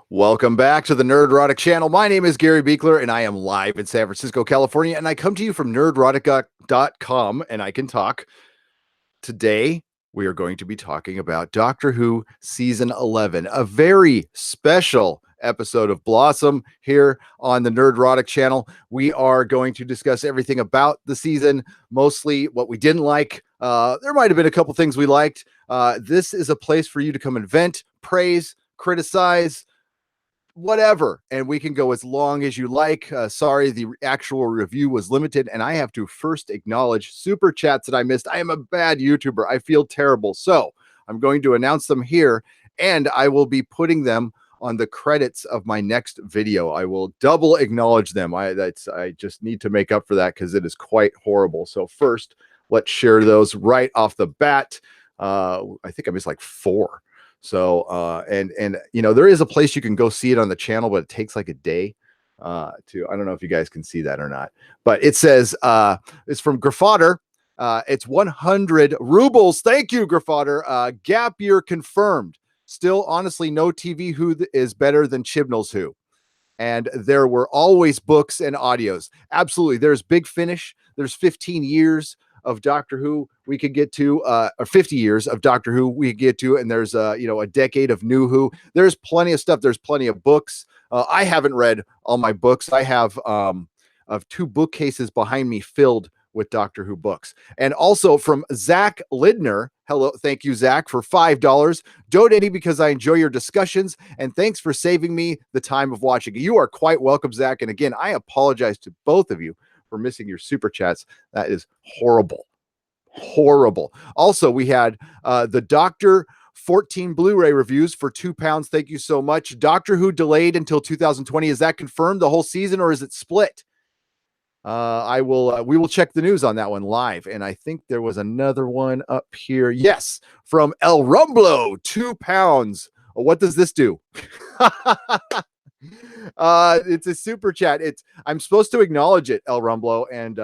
Welcome back to the Nerdrotic channel. My name is Gary Beekler, and I am live in San Francisco, California, and I come to you from nerdrotic.com, and I can talk. Today, we are going to be talking about Doctor Who Season 11, a very special episode of Blossom here on the Nerdrotic channel. We are going to discuss everything about the season, mostly what we didn't like. There might have been a couple things we liked. This is a place for you to come and vent, praise, criticize, whatever, and we can go as long as you like. Sorry, the actual review was limited, and I have to first acknowledge super chats that I missed. I am a bad YouTuber. I feel terrible, so I'm going to announce them here, and I will be putting them on the credits of my next video. I will double acknowledge them. I just need to make up for that because it is quite horrible. So first, let's share those right off the bat. I think I missed like 4. So, and you know, there is a place you can go see it on the channel, but it takes like a day I don't know if you guys can see that or not, but it says, it's from Graffader. It's 100 rubles. Thank you, Graffader. Gap year confirmed. Still, honestly, no TV Who is better than Chibnall's Who. And there were always books and audios. Absolutely. There's Big Finish. There's 15 years of Doctor Who we could get to, or 50 years of Doctor Who we could get to, and there's a decade of New Who. There's plenty of stuff. There's plenty of books. I haven't read all my books. I have of 2 bookcases behind me filled with Doctor Who books. And also from Zach Lidner. Hello, thank you, Zach, for $5. Donating because I enjoy your discussions, and thanks for saving me the time of watching. You are quite welcome, Zach. And again, I apologize to both of you for missing your super chats. That is horrible. Also, we had the Doctor 14 Blu-ray reviews for £2. Thank you so much. Doctor Who delayed until 2020. Is that confirmed the whole season, or is it split? We will check the news on that one live. And I think there was another one up here. Yes, from El Rumblo, £2. What does this do? It's a super chat. I'm supposed to acknowledge it, El Rumblo, and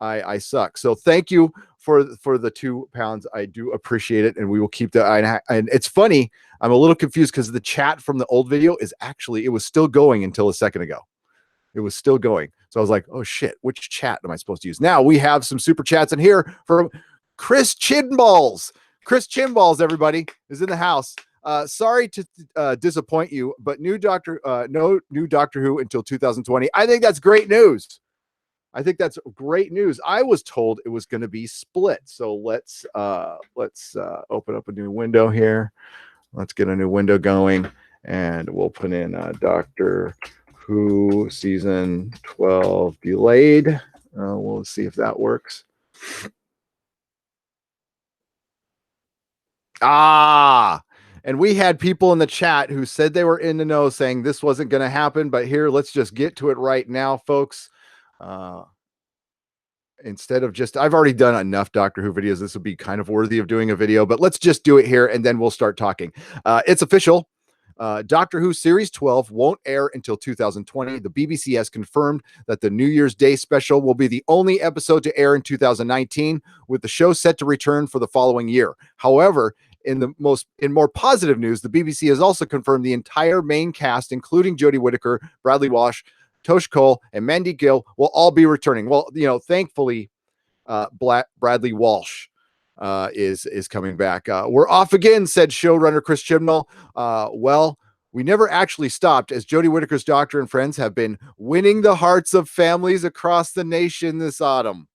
I suck. So thank you for the £2. I do appreciate it, and we will keep that. And it's funny, I'm a little confused because the chat from the old video it was still going until a second ago. It was still going. So I was like, oh shit, which chat am I supposed to use? Now we have some super chats in here from Chris Chinballs. Chris Chinballs, everybody, is in the house. Sorry to disappoint you, but no new Doctor Who until 2020. I think that's great news. I was told it was going to be split. So let's open up a new window here. Let's get a new window going, and we'll put in Doctor Who season 12 delayed. We'll see if that works. And we had people in the chat who said they were in the know saying this wasn't going to happen, but here, let's just get to it right now, folks. Instead of I've already done enough Doctor Who videos. This would be kind of worthy of doing a video, but let's just do it here and then we'll start talking. It's official. Doctor Who Series 12 won't air until 2020. The BBC has confirmed that the New Year's Day special will be the only episode to air in 2019, with the show set to return for the following year. However, in more positive news, the BBC has also confirmed the entire main cast, including Jodie Whittaker, Bradley Walsh, Tosh Cole, and Mandy Gill, will all be returning. Well, thankfully, Bradley Walsh is coming back. We're off again, said showrunner Chris Chibnall. Well, we never actually stopped, as Jodie Whittaker's Doctor and friends have been winning the hearts of families across the nation this autumn.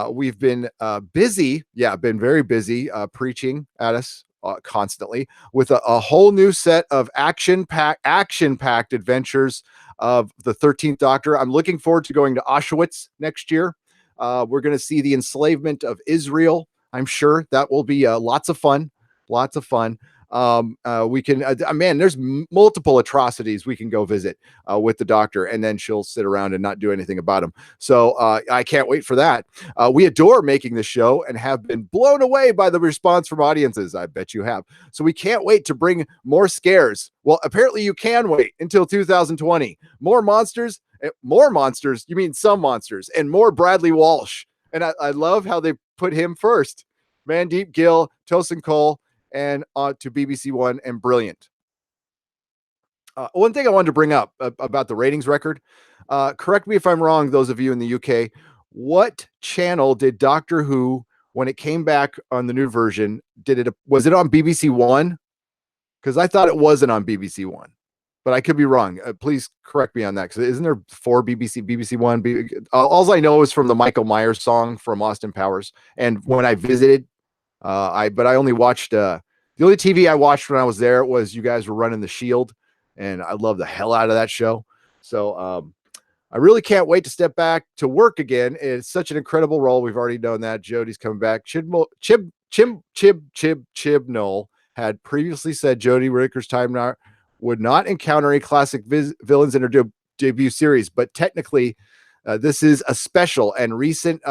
We've been busy, been very busy preaching at us constantly with a whole new set of action-packed adventures of the 13th Doctor. I'm looking forward to going to Auschwitz next year. We're going to see the enslavement of Israel. I'm sure that will be lots of fun. We can, man, there's multiple atrocities we can go visit with the Doctor, and then she'll sit around and not do anything about them. So I can't wait for that. We adore making the show and have been blown away by the response from audiences. I bet you have. So we can't wait to bring more scares. Well, apparently you can wait until 2020. More monsters. You mean some monsters, and more Bradley Walsh. And I love how they put him first. Mandeep Gill, Tosin Cole, and to BBC One, and brilliant. one thing I wanted to bring up about the ratings record. Correct me if I'm wrong, those of you in the UK. What channel did Doctor Who, when it came back on the new version, was it on BBC One? Because I thought it wasn't on BBC One, but I could be wrong. Please correct me on that. Because isn't there 4 BBC One? All I know is from the Michael Myers song from Austin Powers. And when I visited, I only watched the only TV I watched when I was there was you guys were running The Shield, and I love the hell out of that show. So I really can't wait to step back to work again. It's such an incredible role. We've already known that. Jodie's coming back. Chibnall had previously said Jodie Whittaker's time would not encounter any classic villains in her debut series, but technically this is a special and recent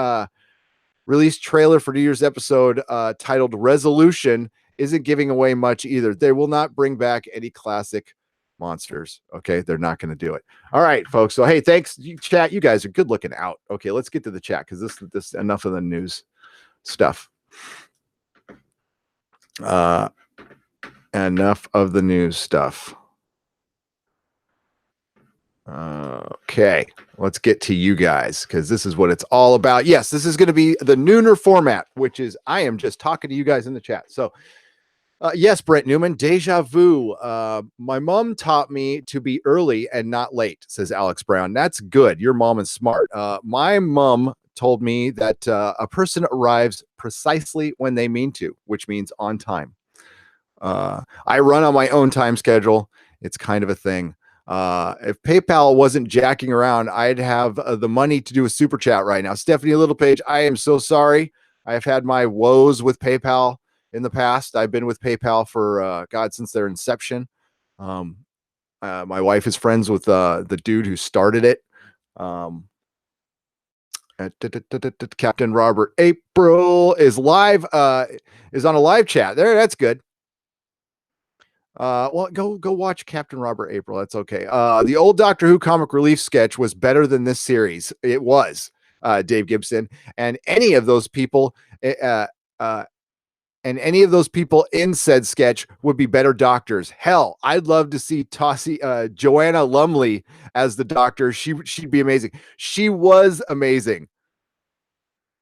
released trailer for New Year's episode titled Resolution isn't giving away much either. They will not bring back any classic monsters. Okay, they're not going to do it. All right, folks. So hey, thanks, chat. You guys are good looking out. Okay, let's get to the chat because this enough of the news stuff. Enough of the news stuff. Okay, let's get to you guys because this is what it's all about. Yes, this is going to be the nooner format, which is I am just talking to you guys in the chat. So yes, Brent Newman, deja vu. My mom taught me to be early and not late, says Alex Brown. That's good. Your mom is smart. My mom told me that a person arrives precisely when they mean to, which means on time. I run on my own time schedule. It's kind of a thing. If PayPal wasn't jacking around, I'd have the money to do a super chat right now. Stephanie Littlepage, I am so sorry. I have had my woes with PayPal in the past. I've been with PayPal for since their inception. My wife is friends with the dude who started it. Captain Robert April is live. Is on a live chat there. That's good. Well, go watch Captain Robert April. That's okay. The old Doctor Who comic relief sketch was better than this series. It was, Dave Gibson, and any of those people, in said sketch would be better doctors. Hell, I'd love to see Joanna Lumley as the Doctor. She'd be amazing. She was amazing.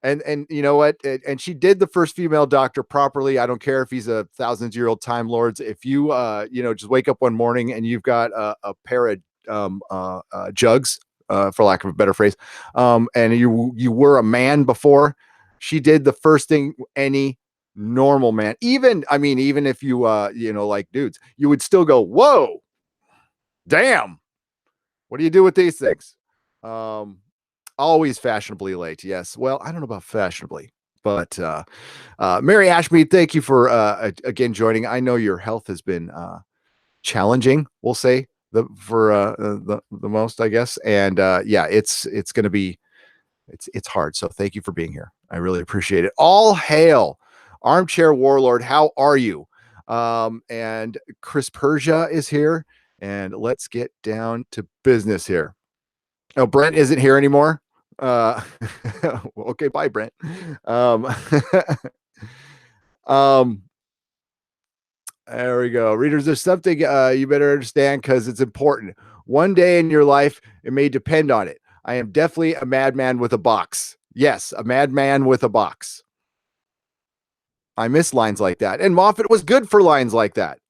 And you know what? And she did the first female Doctor properly. I don't care if he's a thousands-year-old Time Lords. If you just wake up one morning and you've got a pair of jugs, for lack of a better phrase, and you were a man before, she did the first thing any normal man, even if you like dudes, you would still go, whoa, damn, what do you do with these things? Always fashionably late. Yes. Well, I don't know about fashionably, but Mary Ashmead, thank you for again joining. I know your health has been challenging, we'll say, the most, I guess. And it's going to be it's hard. So thank you for being here. I really appreciate it. All hail Armchair Warlord. How are you? And Chris Persia is here, and let's get down to business here. Oh, Brent isn't here anymore. Okay, bye, Brent. There we go. Readers, there's something you better understand because it's important. One day in your life, it may depend on it. I am definitely a madman with a box. Yes, a madman with a box. I miss lines like that. And Moffat was good for lines like that.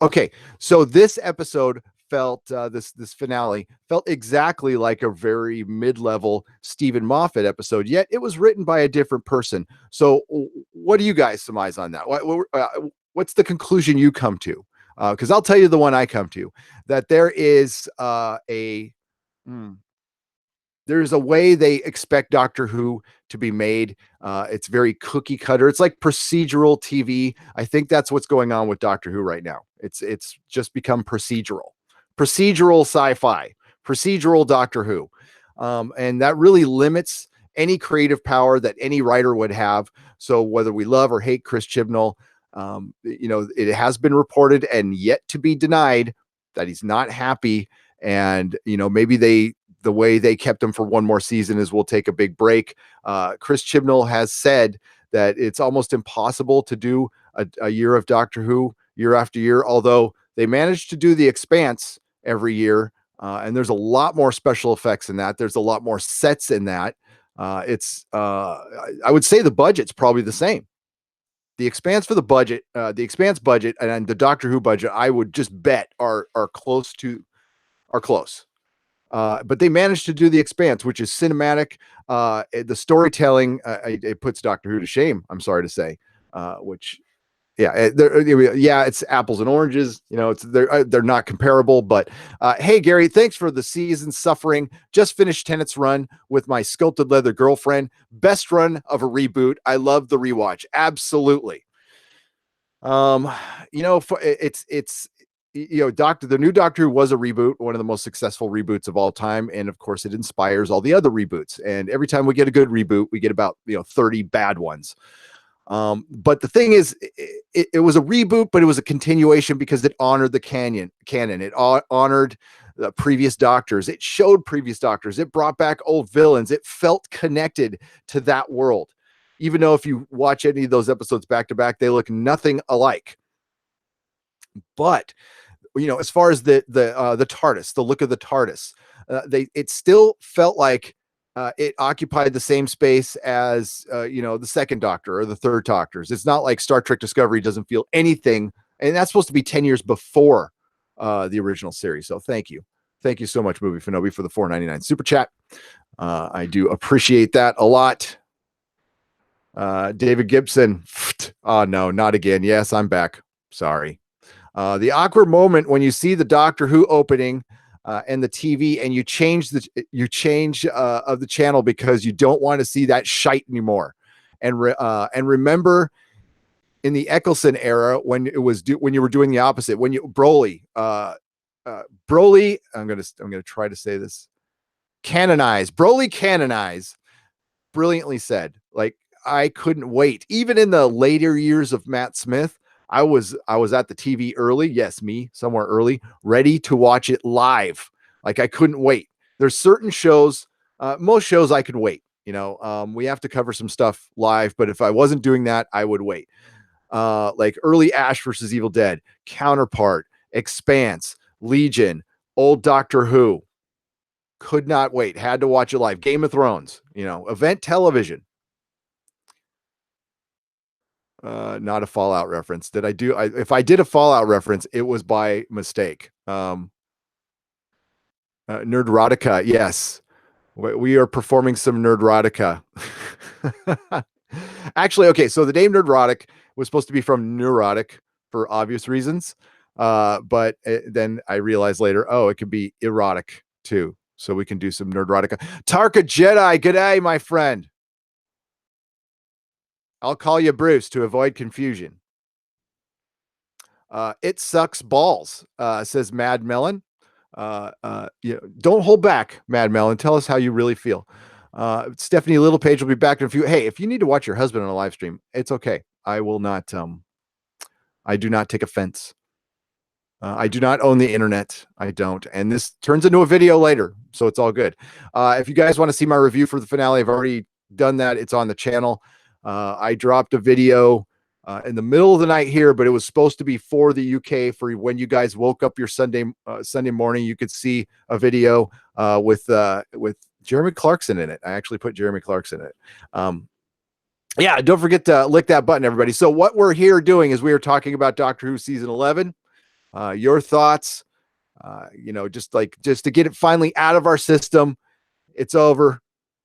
Okay, so this episode felt this finale felt exactly like a very mid-level Stephen Moffat episode, yet it was written by a different person. So what do you guys surmise on that? What's the conclusion you come to? Because I'll tell you the one I come to, that there is there's a way they expect Doctor Who to be made. It's very cookie cutter. It's like procedural TV. I think that's what's going on with Doctor Who right now. It's just become procedural sci-fi, procedural Doctor Who. And that really limits any creative power that any writer would have. So whether we love or hate Chris Chibnall, it has been reported and yet to be denied that he's not happy. And, maybe the way they kept him for one more season is we'll take a big break. Chris Chibnall has said that it's almost impossible to do a year of Doctor Who year after year, although They managed to do The Expanse every year, and there's a lot more special effects in that. There's a lot more sets in that. I would say the budget's probably the same. The Expanse for the budget, the Expanse budget, and the Doctor Who budget, I would just bet are close. But they managed to do The Expanse, which is cinematic. The storytelling, it puts Doctor Who to shame, I'm sorry to say. Which, yeah, yeah, it's apples and oranges. They're not comparable. But hey, Gary, thanks for the season suffering. Just finished Tennant's run with my sculpted leather girlfriend. Best run of a reboot. I love the rewatch. Absolutely. The new Doctor Who was a reboot, one of the most successful reboots of all time, and of course it inspires all the other reboots. And every time we get a good reboot, we get about 30 bad ones. But the thing is, it was a reboot, but it was a continuation because it honored the canon. It honored the previous Doctors. It showed previous Doctors. It brought back old villains. It felt connected to that world, even though if you watch any of those episodes back to back, they look nothing alike. But as far as the TARDIS, the look of the TARDIS, it still felt like it occupied the same space as the second Doctor or the third Doctors. It's not like Star Trek Discovery doesn't feel anything, and that's supposed to be 10 years before the original series. So thank you so much, Movie Fanobi, for the $4.99 super chat. I do appreciate that a lot. David Gibson, oh no, not again. Yes, I'm back. Sorry. The awkward moment when you see the Doctor Who opening and the TV, and you change of the channel because you don't want to see that shite anymore. And remember in the Eccleston era when when you were doing the opposite, when Broly, I'm gonna try to say this, Broly canonize, brilliantly said. Like, I couldn't wait. Even in the later years of Matt Smith, I was at the TV early. Yes, me, somewhere early, ready to watch it live. Like, I couldn't wait. There's certain shows, most shows I could wait. We have to cover some stuff live, but if I wasn't doing that, I would wait. Like early Ash versus Evil Dead, Counterpart, Expanse, Legion, old Doctor Who. Could not wait. Had to watch it live. Game of Thrones, event television. Not a Fallout reference. If I did a Fallout reference, it was by mistake. Nerdrotica. Yes. We are performing some Nerdrotica. Actually, okay. So the name Nerdrotic was supposed to be from neurotic for obvious reasons. But then I realized later, it could be erotic too. So we can do some Nerdrotica. Tarka Jedi. Good day, my friend. I'll call you Bruce to avoid confusion. It sucks balls, says Mad Melon. Don't hold back, Mad Melon. Tell us how you really feel. Stephanie Littlepage will be back in a few. Hey, if you need to watch your husband on a live stream, it's okay. I will not. I do not take offense. I do not own the internet. I don't. And this turns into a video later, so it's all good. If you guys want to see my review for the finale, I've already done that. It's on the channel. I dropped a video in the middle of the night here, but it was supposed to be for the UK, for when you guys woke up your Sunday morning. You could see a video with Jeremy Clarkson in it. I actually put Jeremy Clarkson in it. Yeah, don't forget to lick that button, everybody. So what we're here doing is we are talking about Doctor Who season 11. Your thoughts, just to get it finally out of our system. It's over.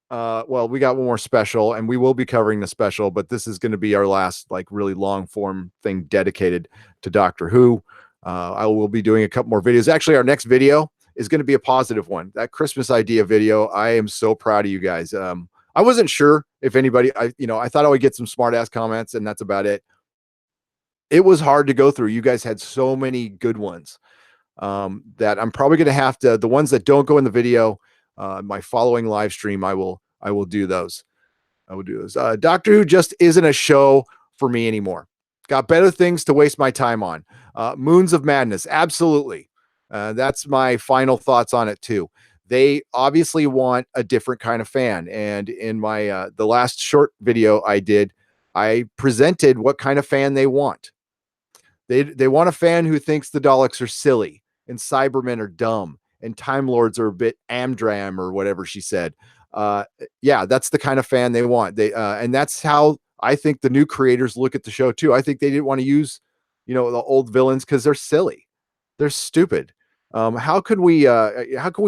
Well, we got one more special, and we will be covering the special, but this is going to be our last really long form thing dedicated to Doctor Who. I will be doing a couple more videos. Actually, our next video is going to be a positive one. That Christmas idea video. I am so proud of you guys. I wasn't sure if anybody, I thought I would get some smart ass comments, and that's about it. It was hard to go through. You guys had so many good ones that I'm probably going to have to, the ones that don't go in the video, my following live stream, I will do those. I will do those. Doctor Who just isn't a show for me anymore. Got better things to waste my time on. Moons of Madness. Absolutely. That's my final thoughts on it too. They obviously want a different kind of fan. And in my, the last short video I did, I presented what kind of fan they want. They want a fan who thinks the Daleks are silly and Cybermen are dumb and Time Lords are a bit amdram or whatever she said. Yeah, that's the kind of fan they want. And that's how I think the new creators look at the show too. I think they didn't want to use, the old villains because they're silly, they're stupid. How could we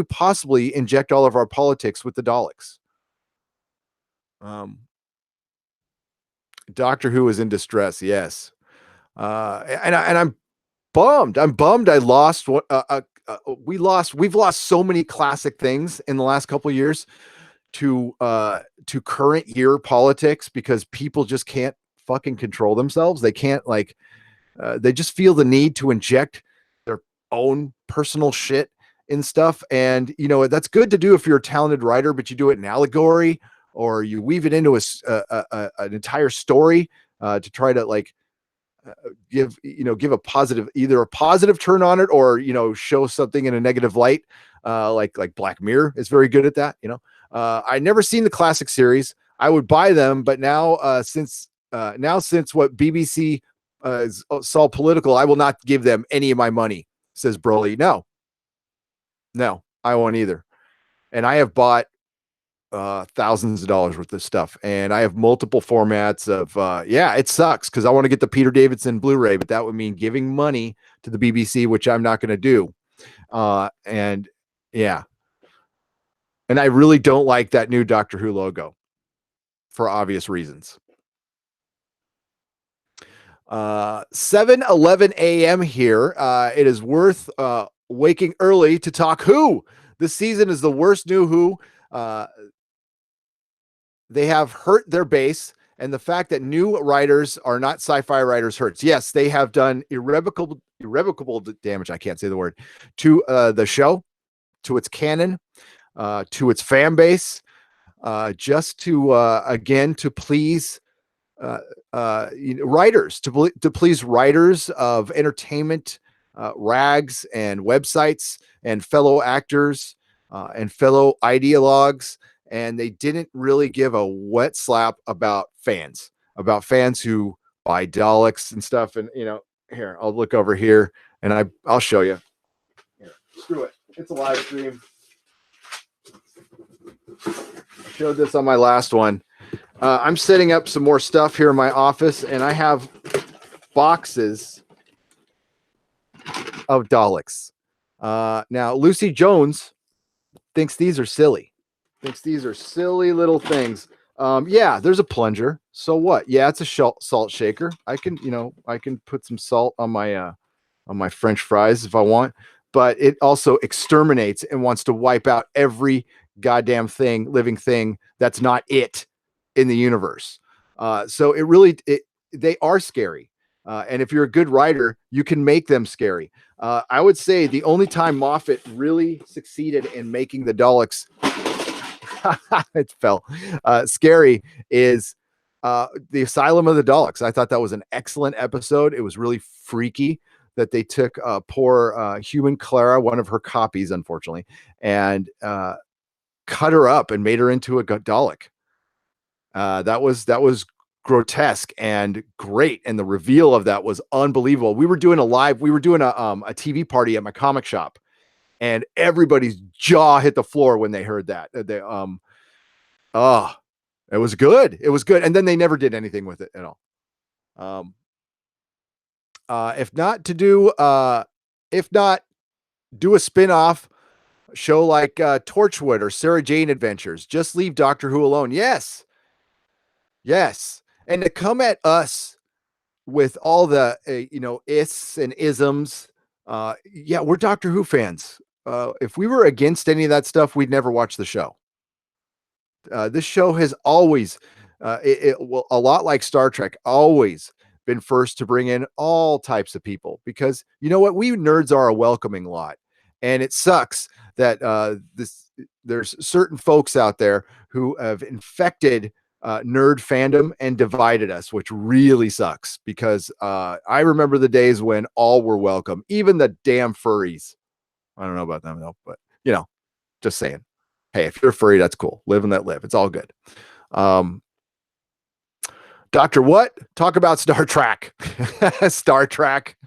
possibly inject all of our politics with the Daleks? Doctor Who is in distress. Yes. And I'm bummed. I'm bummed. We've lost so many classic things in the last couple of years to current year politics because people just can't fucking control themselves. They can't they just feel the need to inject their own personal shit in stuff. And that's good to do if you're a talented writer, but you do it in allegory or you weave it into an entire story to try to give a positive, either a positive turn on it or show something in a negative light. Like Black Mirror is very good at that. I never seen the classic series. I would buy them, but now since what BBC is all political, I will not give them any of my money, says Broly. No, I won't either. And I have bought thousands of dollars worth of stuff, and I have multiple formats of it sucks because I want to get the Peter Davidson Blu-ray, but that would mean giving money to the BBC, which I'm not going to do. And I really don't like that new Doctor Who logo for obvious reasons. 7:11 a.m. here. It is worth waking early to talk Who. This season is the worst new Who. They have hurt their base, and the fact that new writers are not sci-fi writers hurts. Yes, they have done irrevocable damage. I can't say the word to the show, to its canon, to its fan base, just to again to please writers, to please writers of entertainment rags and websites and fellow actors and fellow ideologues. And they didn't really give a wet slap about fans who buy Daleks and stuff. And here, I'll look over here and I'll show you. Here, screw it. It's a live stream. I showed this on my last one. I'm setting up some more stuff here in my office, and I have boxes of Daleks. Now, Lucy Jones thinks these are silly. Thinks these are silly little things. Yeah, there's a plunger. So what? Yeah, it's a salt shaker. I can put some salt on my French fries if I want, but it also exterminates and wants to wipe out every goddamn living thing that's not it in the universe. So they are scary. And if you're a good writer, you can make them scary. I would say the only time Moffat really succeeded in making the Daleks it fell scary is the Asylum of the Daleks. I thought that was an excellent episode. It was really freaky that they took poor human Clara, one of her copies, unfortunately, and cut her up and made her into a Dalek. That was grotesque and great, and the reveal of that was unbelievable. We were doing a TV party at my comic shop, and everybody's jaw hit the floor when they heard that. It was good. It was good. And then they never did anything with it at all. If not do a spin-off show like Torchwood or Sarah Jane Adventures, just leave Doctor Who alone. Yes. And to come at us with all the, ists and isms. We're Doctor Who fans. If we were against any of that stuff, we'd never watch the show. This show has always, a lot like Star Trek, always been first to bring in all types of people because you know what? We nerds are a welcoming lot. And it sucks that there's certain folks out there who have infected nerd fandom and divided us, which really sucks because I remember the days when all were welcome, even the damn furries. I don't know about them though, but just saying. Hey, if you're a furry, that's cool. Live and let live. It's all good. Dr. What? Talk about Star Trek. Star Trek.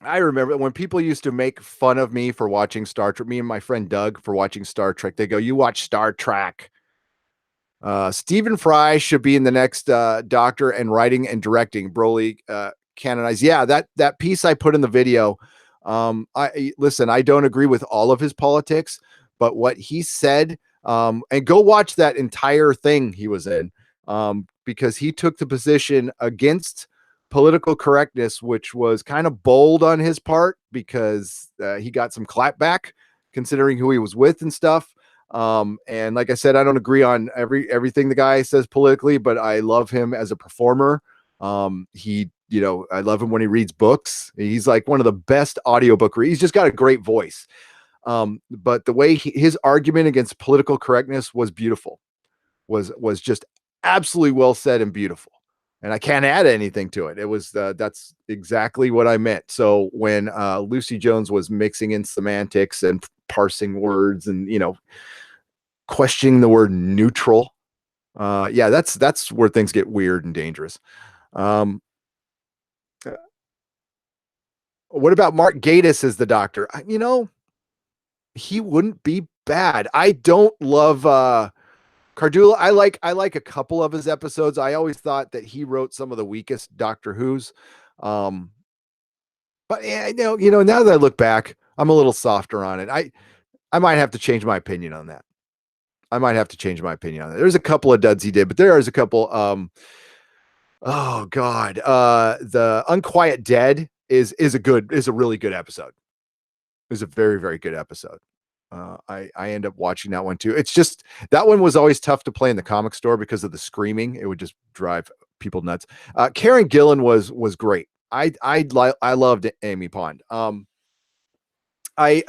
I remember when people used to make fun of me for watching Star Trek, me and my friend Doug for watching Star Trek. They go, "You watch Star Trek." Stephen Fry should be in the next Doctor and writing and directing. Broly canonized. Yeah, that piece I put in the video. I listen. I don't agree with all of his politics, but what he said, and go watch that entire thing he was in, because he took the position against political correctness, which was kind of bold on his part because he got some clapback considering who he was with and stuff. And like I said, I don't agree on everything the guy says politically, but I love him as a performer. I love him when he reads books. He's like one of the best audiobook readers. He's just got a great voice. But the way his argument against political correctness was beautiful, was just absolutely well said and beautiful. And I can't add anything to it. It was that's exactly what I meant. So when Lucy Jones was mixing in semantics and parsing words and questioning the word neutral, yeah, that's where things get weird and dangerous. What about Mark Gatiss as the Doctor? He wouldn't be bad. I don't love Cardula. I like a couple of his episodes. I always thought that he wrote some of the weakest Doctor Who's. But yeah, now that I look back, I'm a little softer on it. I might have to change my opinion on that. There's a couple of duds he did, but there is a couple. Oh God, the Unquiet Dead is a really good episode. It's a very, very good episode. I end up watching that one too. It's just that one was always tough to play in the comic store because of the screaming. It would just drive people nuts. Karen Gillan was great. I loved Amy Pond. I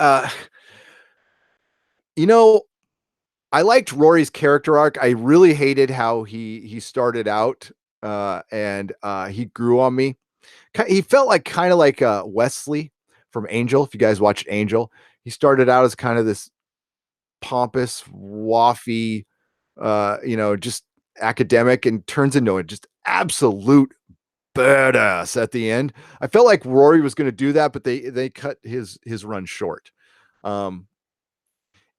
I liked Rory's character arc. I really hated how he started out, and he grew on me. He felt like kind of like Wesley from Angel. If you guys watched Angel, he started out as kind of this pompous, waffy, just academic, and turns into a just absolute badass at the end. I felt like Rory was going to do that, but they cut his run short.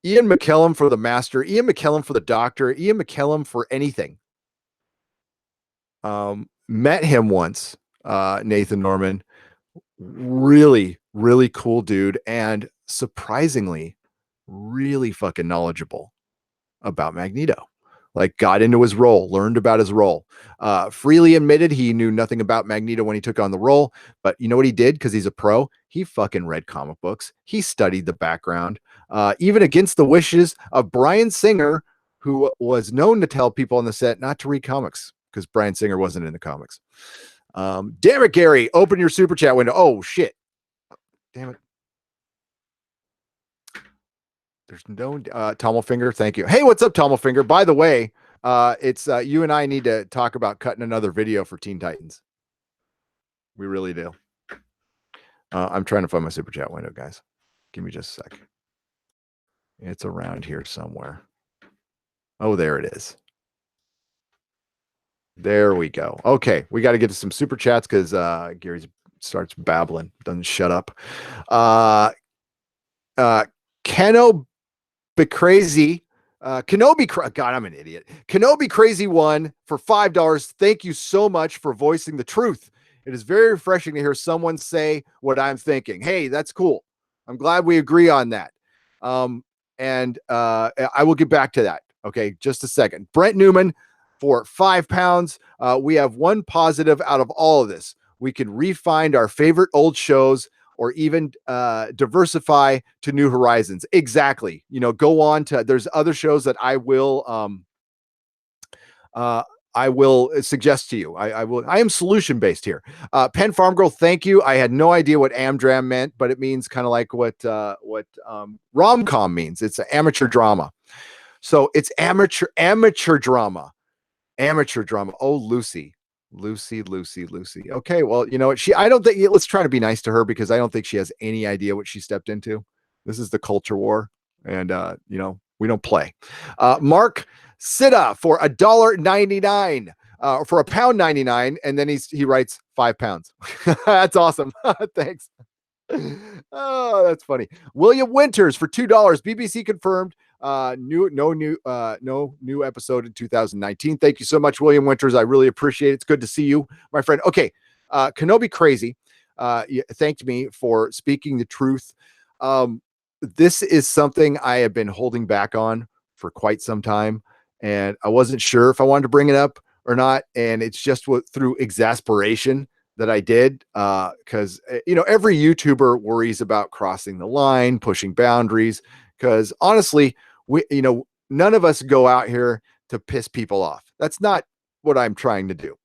Ian McKellen for the Master, Ian McKellen for the Doctor, Ian McKellen for anything. Met him once, Nathan Norman. Really, really cool dude, and surprisingly, really fucking knowledgeable about Magneto. Like, got into his role, learned about his role. Freely admitted he knew nothing about Magneto when he took on the role, but you know what he did? Because he's a pro. He fucking read comic books. He studied the background, even against the wishes of Bryan Singer, who was known to tell people on the set not to read comics because Bryan Singer wasn't in the comics. Damn it, Gary, open your super chat window. Oh shit. Damn it. There's no Tommelfinger. Thank you. Hey, what's up, Tommelfinger? By the way, it's you and I need to talk about cutting another video for Teen Titans. We really do. I'm trying to find my super chat window, guys. Give me just a sec. It's around here somewhere. Oh, there it is. There we go. Okay, we got to get to some super chats because Gary starts babbling, doesn't shut up. Keno Crazy, Kenobi. God, I'm an idiot. Kenobi Crazy One for $5. Thank you so much for voicing the truth. It is very refreshing to hear someone say what I'm thinking. Hey, that's cool. I'm glad we agree on that. And I will get back to that. Okay, just a second. Brent Newman for £5. We have one positive out of all of this. We can re-find our favorite old shows or even diversify to new horizons. Exactly. Go on to, there's other shows that I will suggest to you. I am solution based here. Penn Farm Girl, thank you. I had no idea what Amdram meant, but it means kind of like what rom-com means. It's an amateur drama. So it's amateur drama. Oh, Lucy. Okay, well, you know what? I don't think, let's try to be nice to her because I don't think she has any idea what she stepped into. This is the culture war, and we don't play. Mark Sitta for $1.99. for £1.99, and then he writes £5. That's awesome. Thanks. Oh, that's funny. William Winters for $2. BBC confirmed. No new episode in 2019. Thank you so much, William Winters. I really appreciate it. It's good to see you, my friend. Okay, Kenobi Crazy thanked me for speaking the truth. This is something I have been holding back on for quite some time, and I wasn't sure if I wanted to bring it up or not. And it's just through exasperation that I did, because every YouTuber worries about crossing the line, pushing boundaries. Because honestly, none of us go out here to piss people off. That's not what I'm trying to do.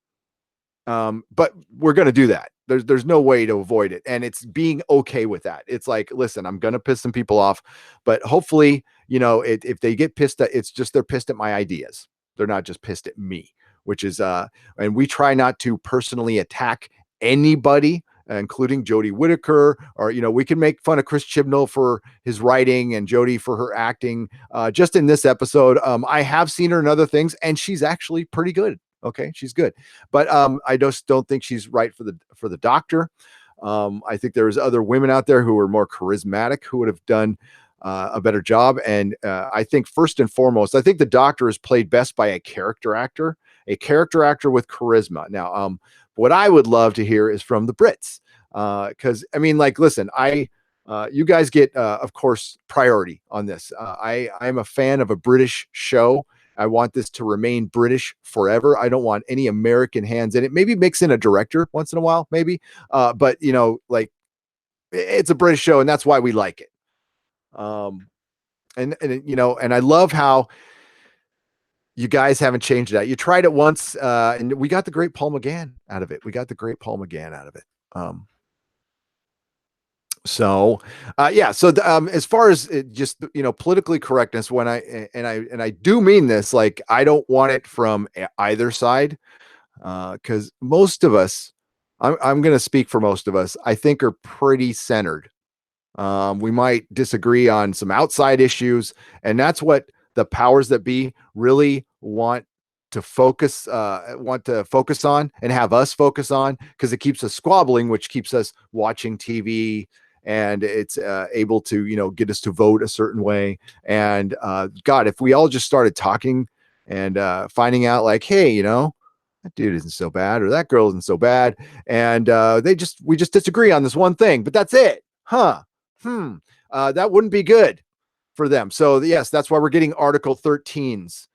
But we're going to do that. There's no way to avoid it. And it's being okay with that. It's like, listen, I'm going to piss some people off, but hopefully, if they get pissed at, it's just, they're pissed at my ideas. They're not just pissed at me, which is, and we try not to personally attack anybody, including Jodie Whittaker, or, we can make fun of Chris Chibnall for his writing and Jodie for her acting. Just in this episode, I have seen her in other things, and she's actually pretty good. Okay, she's good, but I just don't think she's right for the Doctor. I think there's other women out there who are more charismatic who would have done a better job. And I think first and foremost, I think the Doctor is played best by a character actor with charisma. Now, what I would love to hear is from the Brits, because listen, you guys get, of course, priority on this. I'm a fan of a British show. I want this to remain British forever. I don't want any American hands in it. Maybe mix in a director once in a while, maybe. But it's a British show, and that's why we like it. And I love how you guys haven't changed that. You tried it once, and we got the great Paul McGann out of it. So as far as just politically correctness, when I do mean this, like, I don't want it from either side, because most of us, I'm going to speak for most of us, I think, are pretty centered. We might disagree on some outside issues, and that's what the powers that be really want to focus on and have us focus on, because it keeps us squabbling, which keeps us watching TV, and it's able to get us to vote a certain way. And God, if we all just started talking and finding out, like, hey, that dude isn't so bad, or that girl isn't so bad, and we just disagree on this one thing, but that's it, that wouldn't be good for them. So yes, that's why we're getting Article 13s,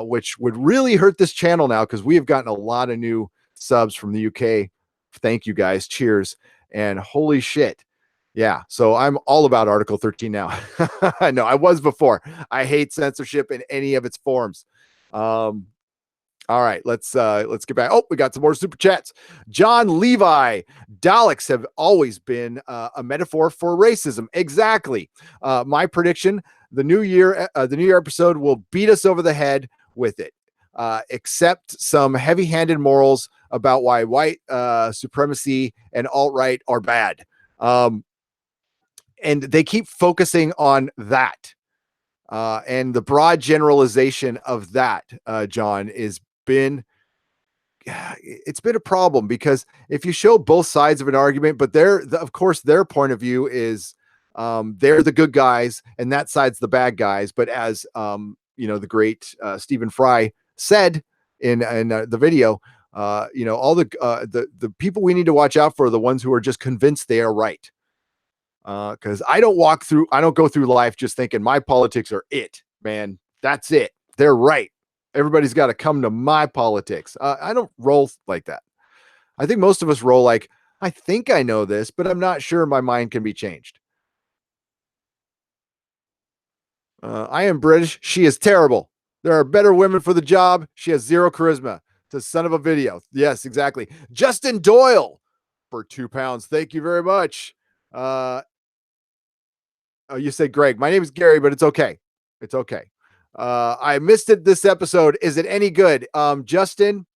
which would really hurt this channel now, because we have gotten a lot of new subs from the UK. Thank you guys. Cheers. And holy shit. Yeah. So I'm all about Article 13 now. I know I was before. I hate censorship in any of its forms. All right, let's get back. Oh, we got some more super chats. John Levi, Daleks have always been a metaphor for racism. Exactly. My prediction: the new year episode will beat us over the head with it, except some heavy-handed morals about why white supremacy and alt-right are bad. And they keep focusing on that. And the broad generalization of that, John, it's been a problem, because if you show both sides of an argument, but of course, their point of view is they're the good guys and that side's the bad guys. But as the great Stephen Fry said in the video, all the people we need to watch out for are the ones who are just convinced they are right. Because I don't go through life just thinking my politics are it, man. That's it. They're right. Everybody's got to come to my politics. I don't roll like that. I think most of us roll like, I think I know this, but I'm not sure. My mind can be changed. I am British. She is terrible. There are better women for the job. She has zero charisma. It's a son of a video. Yes, exactly. Justin Doyle for £2. Thank you very much. Oh, you said Greg. My name is Gary, but it's okay. It's okay. I missed it this episode. Is it any good? Justin,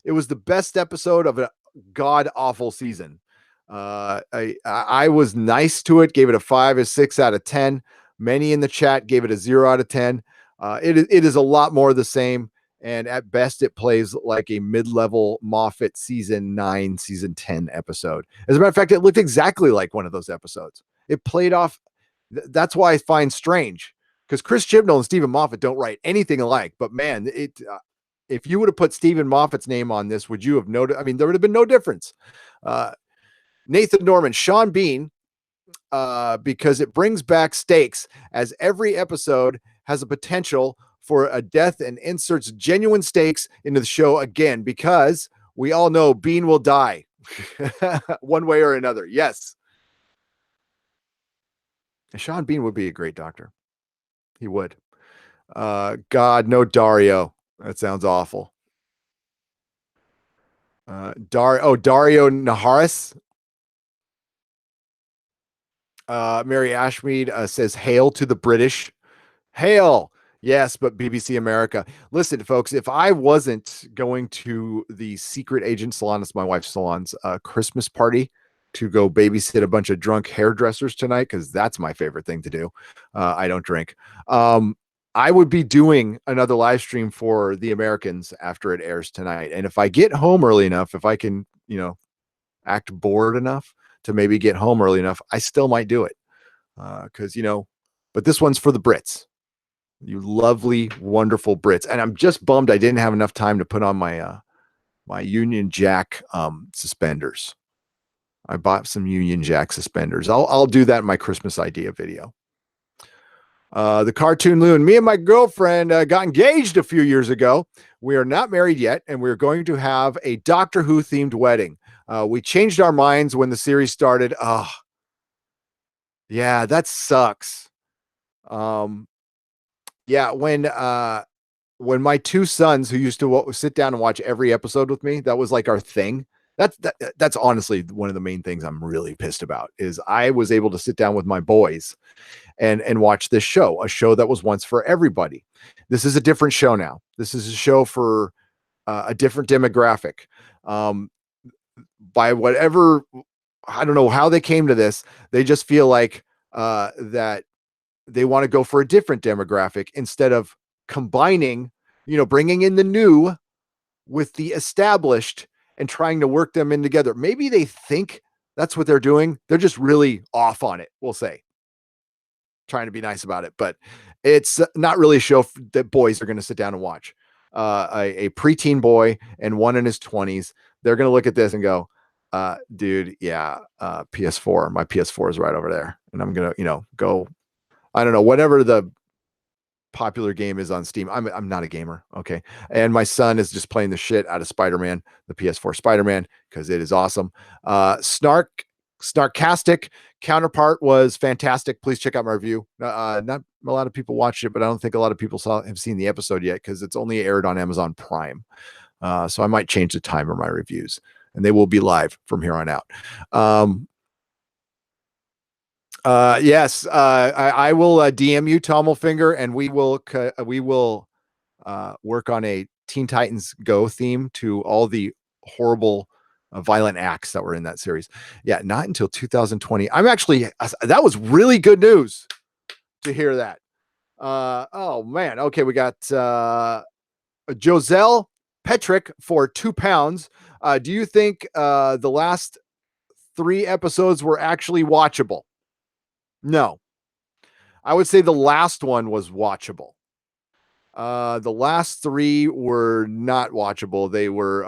it was the best episode of a god-awful season. I was nice to it, gave it a 5 or 6 out of 10. Many in the chat gave it a 0 out of 10. It is a lot more of the same. And at best, it plays like a mid-level Moffat season 9, season 10 episode. As a matter of fact, it looked exactly like one of those episodes. It played off. That's why I find strange, because Chris Chibnall and Stephen Moffat don't write anything alike. But man, if you would have put Stephen Moffat's name on this, would you have noticed? I mean, there would have been no difference. Nathan Norman, Sean Bean, because it brings back stakes, as every episode has a potential for a death and inserts genuine stakes into the show again, because we all know Bean will die one way or another. Yes. Sean Bean would be a great doctor. He would. God, no Dario. That sounds awful. Dario Naharis. Mary Ashmead says, "Hail to the British." Hail. Yes, but BBC America. Listen, folks, if I wasn't going to the Secret Agent Salon, it's my wife's salon's Christmas party, to go babysit a bunch of drunk hairdressers tonight, because that's my favorite thing to do. I don't drink. I would be doing another live stream for the Americans after it airs tonight. And if I get home early enough, if I can, act bored enough to maybe get home early enough, I still might do it. Because, but this one's for the Brits. You lovely, wonderful Brits. And I'm just bummed I didn't have enough time to put on my my Union Jack suspenders. I bought some Union Jack suspenders. I'll do that in my Christmas idea video. The Cartoon Loon. Me and my girlfriend got engaged a few years ago. We are not married yet, and we're going to have a Doctor Who themed wedding. We changed our minds when the series started. Oh, yeah, that sucks. Yeah, when my two sons, who used to sit down and watch every episode with me, that was like our thing. That's honestly one of the main things I'm really pissed about, is I was able to sit down with my boys and watch this show, a show that was once for everybody. This is a different show now. This is a show for a different demographic. By whatever, I don't know how they came to this. They just feel like that they want to go for a different demographic instead of combining, bringing in the new with the established and trying to work them in together. Maybe they think that's what they're doing. They're just really off on it, we'll say. Trying to be nice about it, but it's not really a show that boys are going to sit down and watch. A preteen boy and one in his 20s, they're going to look at this and go, dude, yeah, PS4. My PS4 is right over there. And I'm going to, go, I don't know, whatever the popular game is on Steam. I'm not a gamer. Okay. And my son is just playing the shit out of Spider-Man, the PS4 Spider-Man, because it is awesome. Snarkastic Counterpart was fantastic. Please check out my review. Not a lot of people watched it, but I don't think a lot of people have seen the episode yet, because it's only aired on Amazon Prime. So I might change the time of my reviews, and they will be live from here on out. Yes, I will DM you, Tommelfinger, and we will work on a Teen Titans Go theme to all the horrible, violent acts that were in that series. Yeah, not until 2020. That was really good news to hear that. Oh man. Okay, we got Joselle Petrick for £2. Do you think the last 3 episodes were actually watchable? No. I would say the last one was watchable. The last 3 were not watchable. They were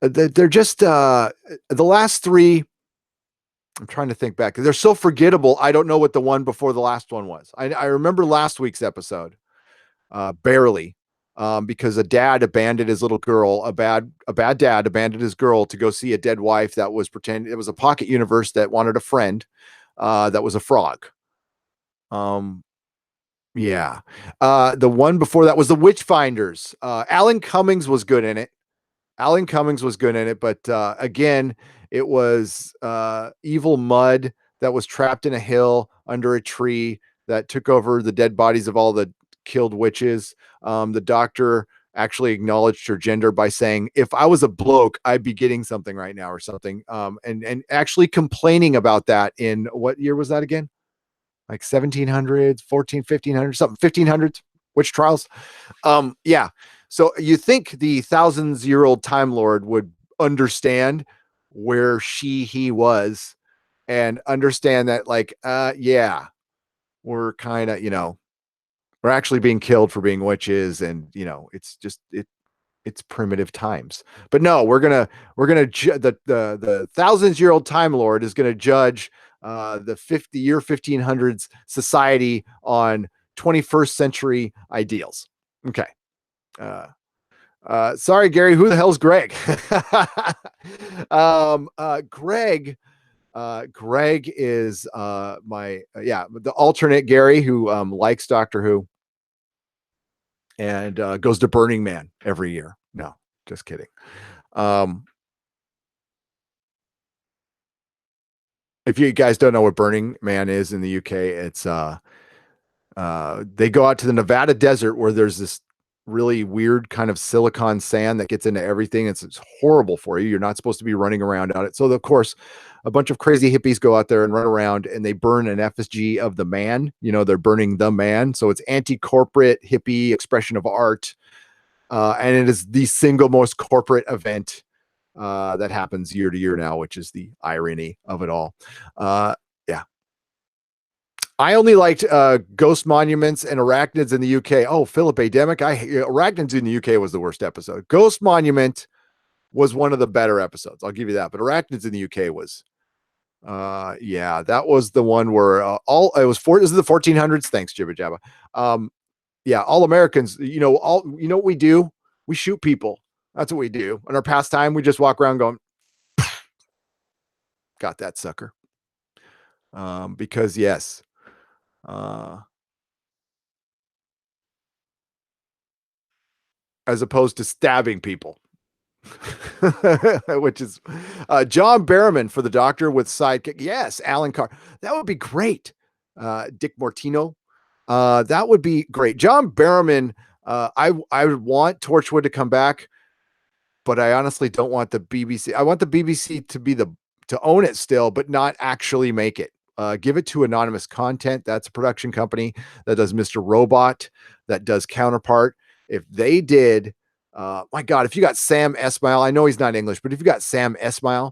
they're just the last 3. I'm trying to think back. They're so forgettable. I don't know what the one before the last one was. I remember last week's episode barely, because a dad abandoned his little girl. A bad dad abandoned his girl to go see a dead wife that was pretending it was a pocket universe that wanted a friend that was a frog. Yeah. The one before that was the Witchfinders. Alan Cummings was good in it. But again, it was evil mud that was trapped in a hill under a tree that took over the dead bodies of all the killed witches. The doctor actually acknowledged her gender by saying, if I was a bloke, I'd be getting something right now or something. And actually complaining about that in what year was that again? Like 1700s, 1500s, something, 1500s. Witch trials. Yeah. So you think the thousands-year-old Time Lord would understand where he was and understand that, like, yeah, we're kind of, we're actually being killed for being witches, and it's just it's primitive times. But no, we're gonna the thousands-year-old Time Lord is gonna judge the 1500s society on 21st century ideals. Okay. Uh, Sorry, Gary. Who the hell's Greg? Greg. Greg is my the alternate Gary who likes Doctor Who and goes to Burning Man every year. No, just kidding. Um, if you guys don't know what Burning Man is in the UK, it's they go out to the Nevada desert where there's this really weird kind of silicon sand that gets into everything. It's horrible for you. You're not supposed to be running around on it. So of course, a bunch of crazy hippies go out there and run around and they burn an effigy of the man. They're burning the man. So it's anti-corporate hippie expression of art. And it is the single most corporate event that happens year to year now, which is the irony of it all. Yeah. I only liked Ghost Monuments and Arachnids in the UK. Oh, Philip Ademic. Arachnids in the UK was the worst episode. Ghost Monument was one of the better episodes. I'll give you that. But Arachnids in the UK was, yeah, that was the one where this is the 1400s. Thanks, Jibba Jabba. Yeah, all Americans, what we do? We shoot people. That's what we do. In our pastime, we just walk around going, got that sucker. Because yes, as opposed to stabbing people, which is John Barrowman for the Doctor with sidekick. Yes, Alan Carr. That would be great. Dick Mortino. That would be great. John Barrowman. I would want Torchwood to come back, but I honestly don't want the BBC. I want the BBC to own it still, but not actually make it. Give it to Anonymous Content. That's a production company that does Mr. Robot, that does Counterpart. If they did, my God, if you got Sam Esmail, I know he's not English, but if you got Sam Esmail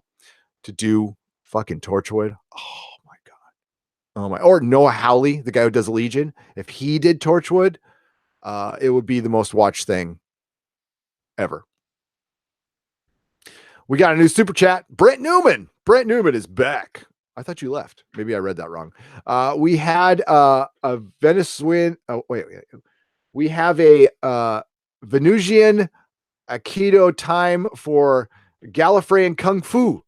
to do fucking Torchwood, oh my God. Oh my, or Noah Hawley, the guy who does Legion, if he did Torchwood, it would be the most watched thing ever. We got a new super chat. Brent Newman. Brent Newman is back. I thought you left. Maybe I read that wrong. We had a Venezuelan. Oh, wait. We have a Venusian Aikido time for Gallifrey and Kung Fu.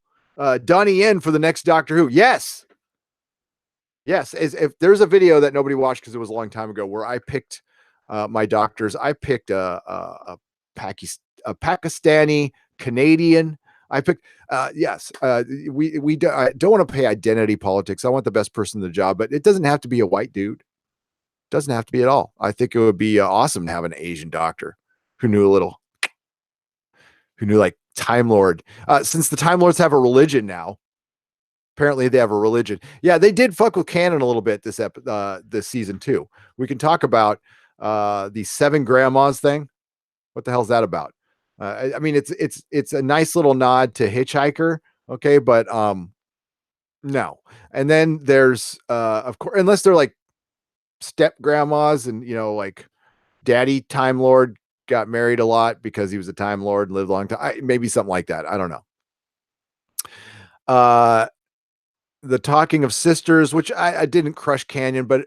Donnie Yen for the next Doctor Who. Yes. Yes. If there's a video that nobody watched because it was a long time ago where I picked my doctors, I picked a Pakistani Canadian. I picked, yes, we I don't want to pay identity politics. I want the best person in the job, but it doesn't have to be a white dude. It doesn't have to be at all. I think it would be awesome to have an Asian doctor who knew like Time Lord. Since the Time Lords have a religion now, apparently they have a religion. Yeah, they did fuck with canon a little bit this season too. We can talk about the 7 grandmas thing. What the hell's that about? I mean, it's a nice little nod to Hitchhiker, okay, but no. And then there's of course, unless they're like step grandmas and like Daddy Time Lord got married a lot because he was a Time Lord and lived a long time. Maybe something like that. I don't know. The Talking of Sisters, which I didn't crush canon, but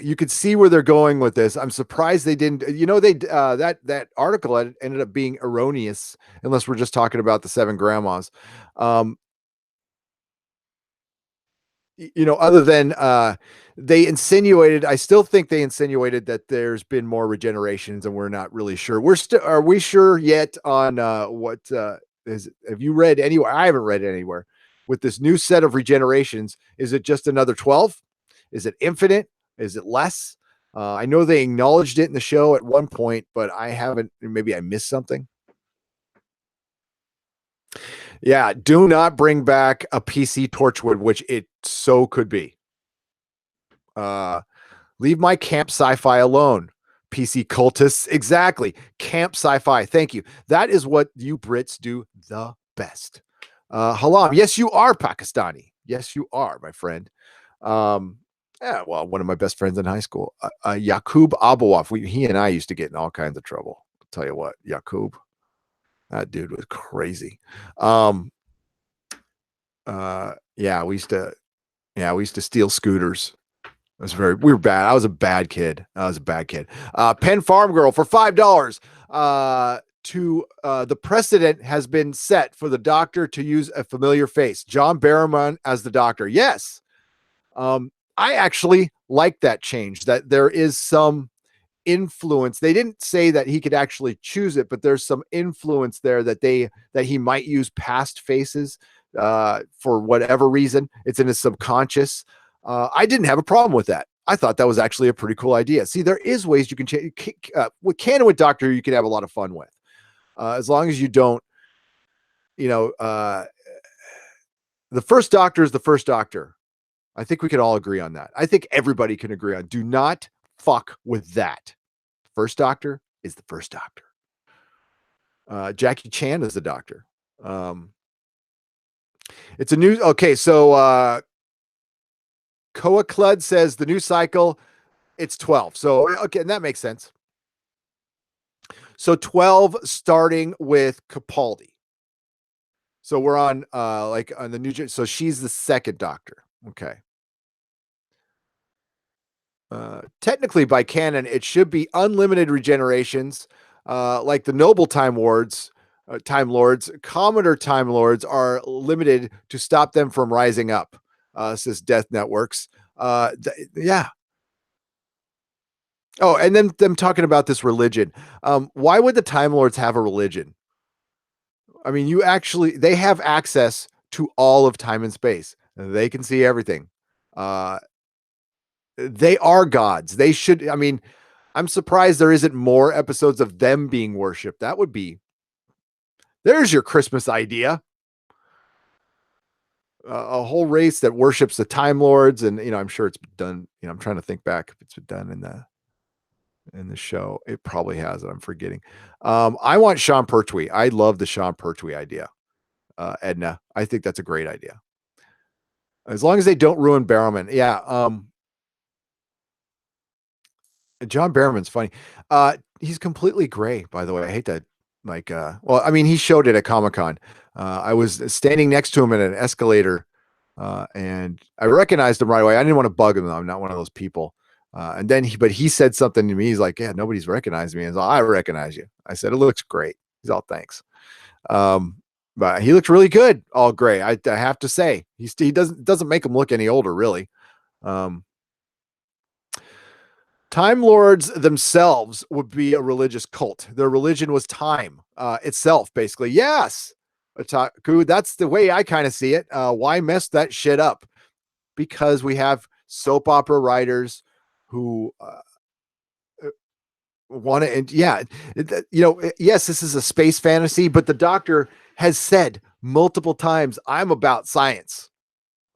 you could see where they're going with this. I'm surprised they didn't. That article ended up being erroneous, unless we're just talking about the 7 grandmas. Other than they insinuated, I still think they insinuated that there's been more regenerations, and we're not really sure. Are we sure yet on what have you read anywhere? I haven't read it anywhere. With this new set of regenerations, is it just another 12? Is it infinite? Is it less? I know they acknowledged it in the show at one point, but I haven't. Maybe I missed something. Yeah, do not bring back a PC Torchwood, which it so could be. Leave my camp sci-fi alone. PC cultists. Exactly. Camp sci-fi. Thank you. That is what you Brits do the best. Halam. Yes, you are Pakistani. Yes, you are, my friend. Yeah, well, one of my best friends in high school, Yaqub Abawaf. He and I used to get in all kinds of trouble. I'll tell you what, Yaqub, that dude was crazy. Yeah, we used to steal scooters. We were bad. I was a bad kid. Penn Farm Girl for $5. The precedent has been set for the Doctor to use a familiar face. John Barrowman as the Doctor. Yes. I actually like that change, that there is some influence. They didn't say that he could actually choose it, but there's some influence there that he might use past faces for whatever reason. It's in his subconscious. I didn't have a problem with that. I thought that was actually a pretty cool idea. See, there is ways you can change. With Canon with Doctor, you can have a lot of fun with, as long as you don't, the first Doctor is the first Doctor. I think we can all agree on that. I think everybody can agree on. Do not fuck with that. First Doctor is the first Doctor. Jackie Chan is the Doctor. It's a new. Okay, so Koa Clud says the new cycle, it's 12. So, okay, and that makes sense. So 12 starting with Capaldi. So we're on on the new, so she's the second Doctor. Okay. Technically by canon, it should be unlimited regenerations, like the Noble Time Lords. Commodore Time Lords are limited to stop them from rising up, says Death Networks. Yeah. Oh, and then them talking about this religion. Why would the Time Lords have a religion? I mean, they have access to all of time and space. They can see everything. They are gods. They should, I mean, I'm surprised there isn't more episodes of them being worshipped. There's your Christmas idea. A whole race that worships the Time Lords. And, I'm sure it's been done. I'm trying to think back if it's been done in the show. It probably has it. I'm forgetting. I want Sean Pertwee. I love the Sean Pertwee idea. Edna, I think that's a great idea. As long as they don't ruin Barrowman. Yeah. John Barrowman's funny. He's completely gray, by the way. I hate that. Well, I mean, he showed it at Comic-Con. I was standing next to him in an escalator, and I recognized him right away. I didn't want to bug him, though. I'm not one of those people. And then he said something to me. He's like, yeah, nobody's recognized me. And so I recognize you. I said, it looks great. He's all, thanks. But he looked really good. All gray. I have to say, he doesn't make him look any older, really. Time Lords themselves would be a religious cult. Their religion was time itself, basically. Yes. Otaku, that's the way I kind of see it. Why mess that shit up? Because we have soap opera writers who want to, and yeah, yes, this is a space fantasy, but the Doctor has said multiple times, I'm about science.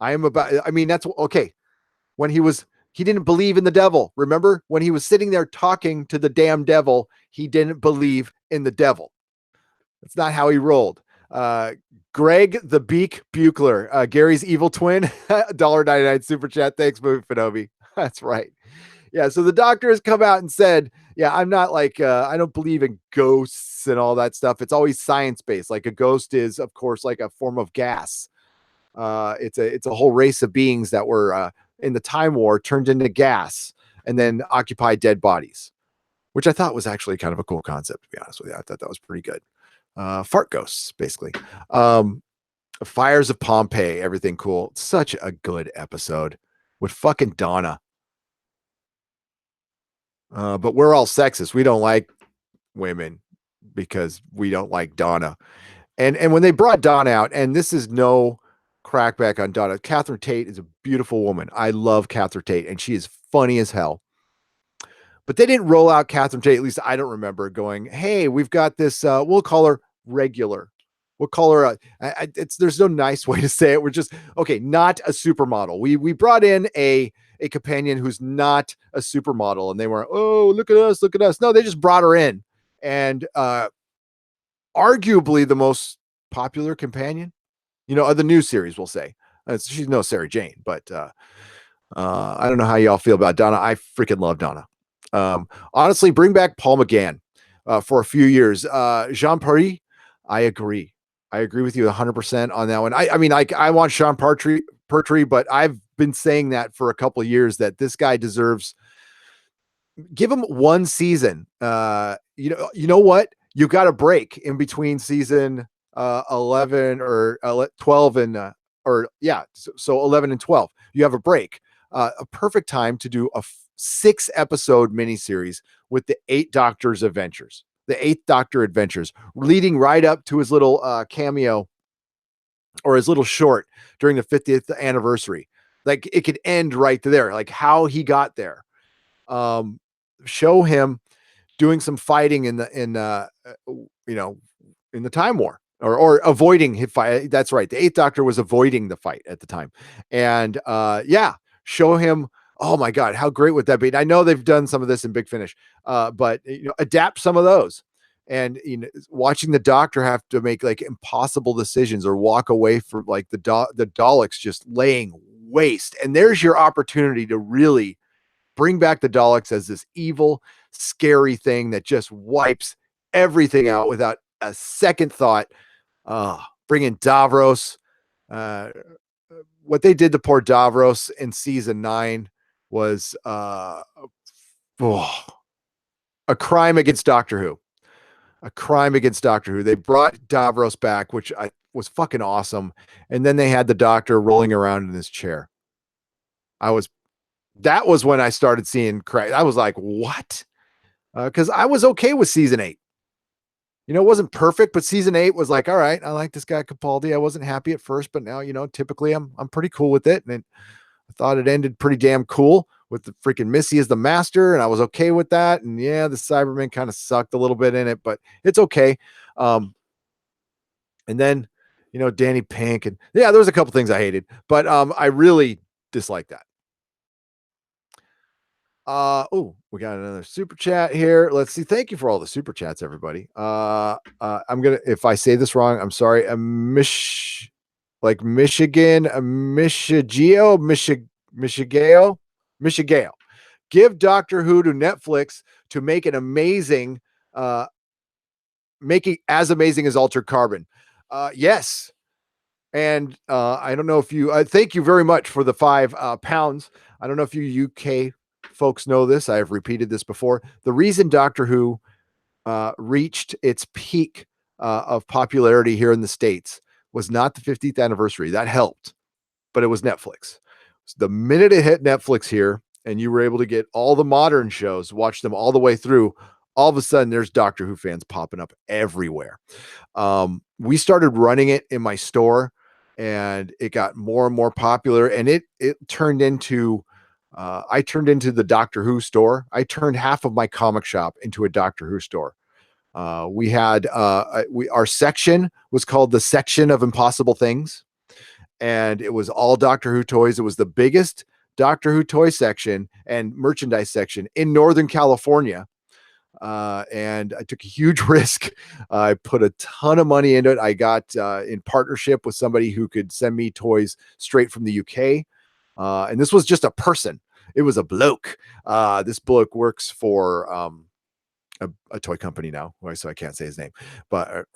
That's okay. When he didn't believe in the devil. Remember when he was sitting there talking to the damn devil, he didn't believe in the devil. That's not how he rolled. Greg the Beak Buchler, Gary's evil twin, $1.99 super chat. Thanks, Movie Finobi. That's right. Yeah. So the Doctor has come out and said, yeah, I'm not I don't believe in ghosts and all that stuff. It's always science-based. Like a ghost is, of course, like a form of gas. It's a whole race of beings that were, in the Time War, turned into gas and then occupied dead bodies, which I thought was actually kind of a cool concept, to be honest with you. I thought that was pretty good. Fart ghosts, basically. Fires of Pompeii, everything cool. Such a good episode with fucking Donna. But we're all sexist. We don't like women because we don't like Donna. And when they brought Donna out, and this is no crackback on Donna, Catherine Tate is a beautiful woman. I love Catherine Tate, and she is funny as hell. But they didn't roll out Catherine Tate, at least I don't remember, going, hey, we've got this, we'll call her regular. We'll call her there's no nice way to say it. We're just okay, not a supermodel. We brought in a companion who's not a supermodel, and they were, oh, look at us, look at us. No, they just brought her in, and arguably the most popular companion, of the new series, we'll say. She's no Sarah Jane, but I don't know how y'all feel about Donna. I freaking love Donna. Honestly, bring back Paul McGann for a few years. Jean Paris, I agree. I agree with you 100% on that one. I mean, I want Sean Pertwee, but I've been saying that for a couple of years that this guy deserves. Give him one season. You know what? You got a break in between season 11 or 12 and so 11 and 12. You have a break. A perfect time to do a 6-episode miniseries with the 8 Doctors Adventures. The 8th Doctor Adventures, leading right up to his little cameo or his little short during the 50th anniversary. Like, it could end right there, like how he got there. Show him doing some fighting in the Time War, or avoiding his fight. That's right. The 8th Doctor was avoiding the fight at the time. And show him. Oh my God, how great would that be? And I know they've done some of this in Big Finish, but adapt some of those. And watching the Doctor have to make like impossible decisions or walk away from like the Daleks just laying waste. And there's your opportunity to really bring back the Daleks as this evil, scary thing that just wipes everything out without a second thought. Bring in Davros. What they did to poor Davros in season 9 was a crime against Doctor Who. A crime against Doctor Who. They brought Davros back, which was fucking awesome. And then they had the Doctor rolling around in his chair. That was when I started seeing crack. I was like, what? Because I was okay with season 8. It wasn't perfect, but season 8 was like, all right, I like this guy Capaldi. I wasn't happy at first, but now, typically I'm pretty cool with it. And I thought it ended pretty damn cool with the freaking Missy as the master, and I was okay with that. And yeah, the Cybermen kind of sucked a little bit in it, but it's okay. And then, Danny Pink, and yeah, there was a couple things I hated, but I really disliked that. We got another super chat here. Let's see. Thank you for all the super chats, everybody. If I say this wrong, I'm sorry. Michigan, Michigale. Give Doctor Who to Netflix to make an amazing, make it as amazing as Altered Carbon. Yes. And I don't know if you, thank you very much for the £5. I don't know if you UK folks know this. I have repeated this before. The reason Doctor Who reached its peak of popularity here in the States was not the 50th anniversary. That helped, but it was Netflix. So the minute it hit Netflix here and you were able to get all the modern shows, watch them all the way through, all of a sudden there's Doctor Who fans popping up everywhere. We started running it in my store, and it got more and more popular, and it turned into I turned into the Doctor Who store. I turned half of my comic shop into a Doctor Who store. We had our section was called the Section of Impossible Things, and it was all Doctor Who toys. It was the biggest Doctor Who toy section and merchandise section in Northern California. And I took a huge risk. I put a ton of money into it. I got in partnership with somebody who could send me toys straight from the UK. And this was just a person. It was a bloke. This bloke works for a toy company now, so I can't say his name. But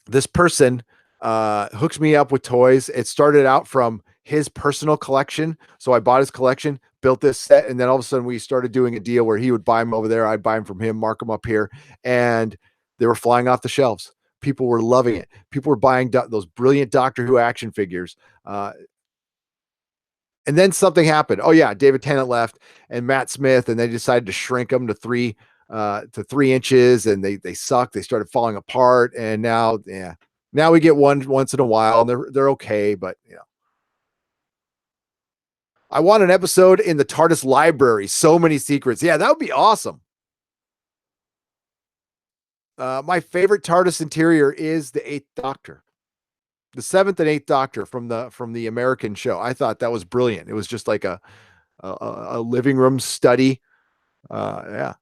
this person hooked me up with toys. It started out from his personal collection. So I bought his collection, built this set, and then all of a sudden we started doing a deal where he would buy them over there. I'd buy them from him, mark them up here, and they were flying off the shelves. People were loving it. People were buying those brilliant Doctor Who action figures. And then something happened. Oh yeah, David Tennant left and Matt Smith, and they decided to shrink them to 3 inches, and they sucked. They started falling apart, and now we get one once in a while, and they're okay, but I want an episode in the TARDIS library. So many secrets. Yeah, that would be awesome. My favorite TARDIS interior is the Eighth Doctor, the Seventh and Eighth Doctor from the American show. I thought that was brilliant. It was just like a living room study. Yeah.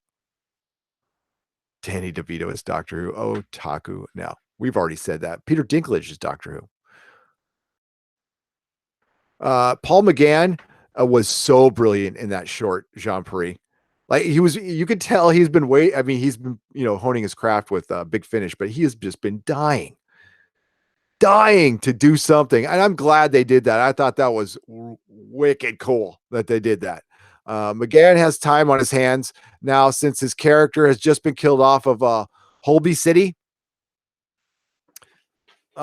Danny DeVito is Doctor Who. Oh, Taku. No, we've already said that. Peter Dinklage is Doctor Who. Paul McGann was so brilliant in that short, Jean-Pierre. Like you could tell he's been he's been, honing his craft with Big Finish, but he has just been dying to do something. And I'm glad they did that. I thought that was wicked cool that they did that. McGann has time on his hands now since his character has just been killed off of Holby City. Two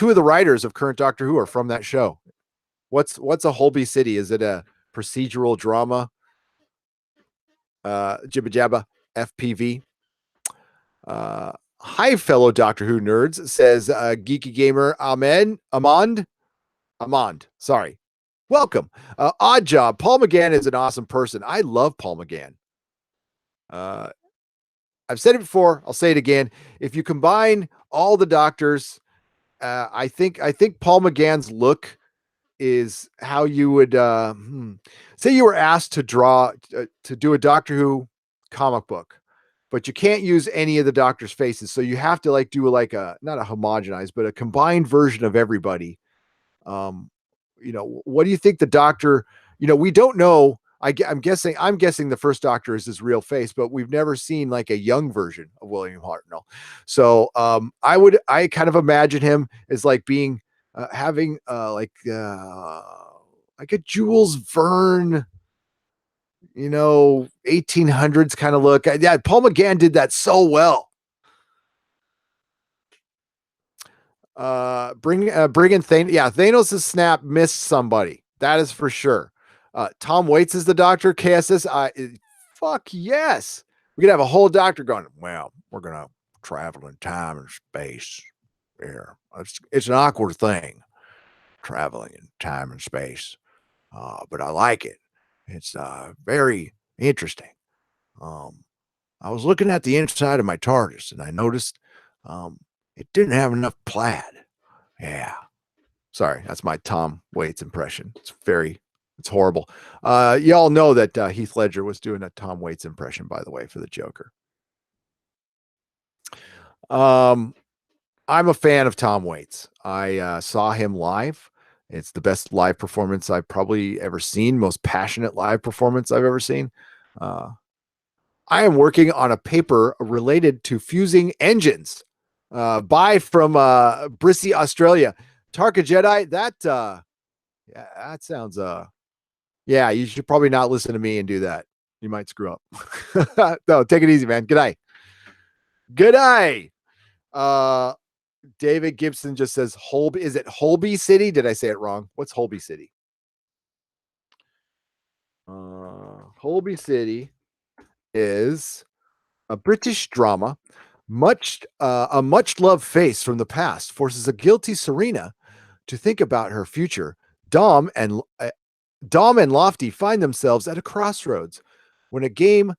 of the writers of current Doctor Who are from that show. What's a Holby City? Is it a procedural drama? Jibba Jabba FPV. Hi, fellow Doctor Who nerds, says Geeky Gamer Amand. Sorry. Welcome. Odd job. Paul McGann is an awesome person. I love Paul McGann. I've said it before. I'll say it again. If you combine all the doctors, I think Paul McGann's look is how you would say you were asked to do a Doctor Who comic book, but you can't use any of the doctors' faces. So you have to do not a homogenized, but a combined version of everybody. What do you think the Doctor, we don't know. I'm guessing the first Doctor is his real face, but we've never seen a young version of William Hartnell. So I kind of imagine him as being having a Jules Verne, 1800s kind of look. Yeah, Paul McGann did that so well. Bring in Thanos. Yeah, Thanos' snap missed somebody. That is for sure. Tom Waits is the Doctor. KSS. Fuck yes. We could have a whole Doctor going, well, we're gonna travel in time and space. Yeah, it's an awkward thing, traveling in time and space, but I like it. It's very interesting. I was looking at the inside of my TARDIS and I noticed it didn't have enough plaid. Yeah. Sorry, that's my Tom Waits impression. It's horrible. Y'all know that Heath Ledger was doing a Tom Waits impression, by the way, for the Joker. I'm a fan of Tom Waits. I saw him live. It's the best live performance I've probably ever seen, most passionate live performance I've ever seen. I am working on a paper related to fusing engines. Buy from Brissy, Australia. Tarka Jedi, that sounds yeah, you should probably not listen to me and do that. You might screw up. No, take it easy, man. Good day. Good day. David Gibson just says Holby. Is it Holby City? Did I say it wrong? What's Holby City? Holby City is a British drama. A much loved face from the past forces a guilty Serena to think about her future. Dom and Lofty find themselves at a crossroads when a game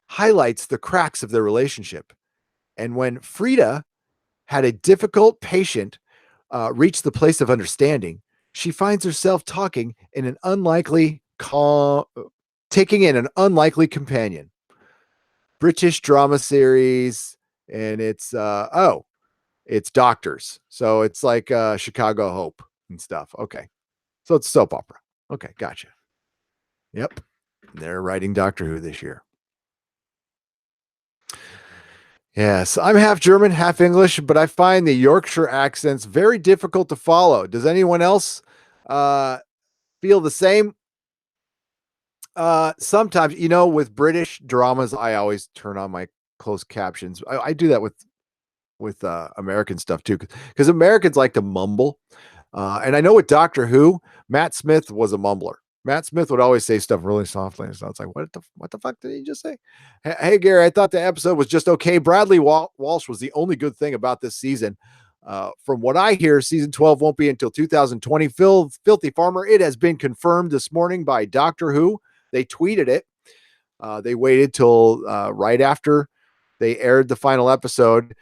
highlights the cracks of their relationship. And when Frida had a difficult patient reach the place of understanding, she finds herself taking in an unlikely companion. British drama series, and it's doctors. So it's like Chicago Hope and stuff. Okay. So it's soap opera. Okay, gotcha. Yep. They're writing Doctor Who this year. Yes, I'm half German, half English, but I find the Yorkshire accents very difficult to follow. Does anyone else feel the same? Sometimes, with British dramas, I always turn on my closed captions. I do that with American stuff too, because Americans like to mumble. And I know with Doctor Who, Matt Smith was a mumbler. Matt Smith would always say stuff really softly. So it's like, what the fuck did he just say? Hey, Gary, I thought the episode was just okay. Bradley Walsh was the only good thing about this season. From what I hear, season 12 won't be until 2020. Filthy Farmer, it has been confirmed this morning by Doctor Who. They tweeted it. They waited till right after they aired the final episode,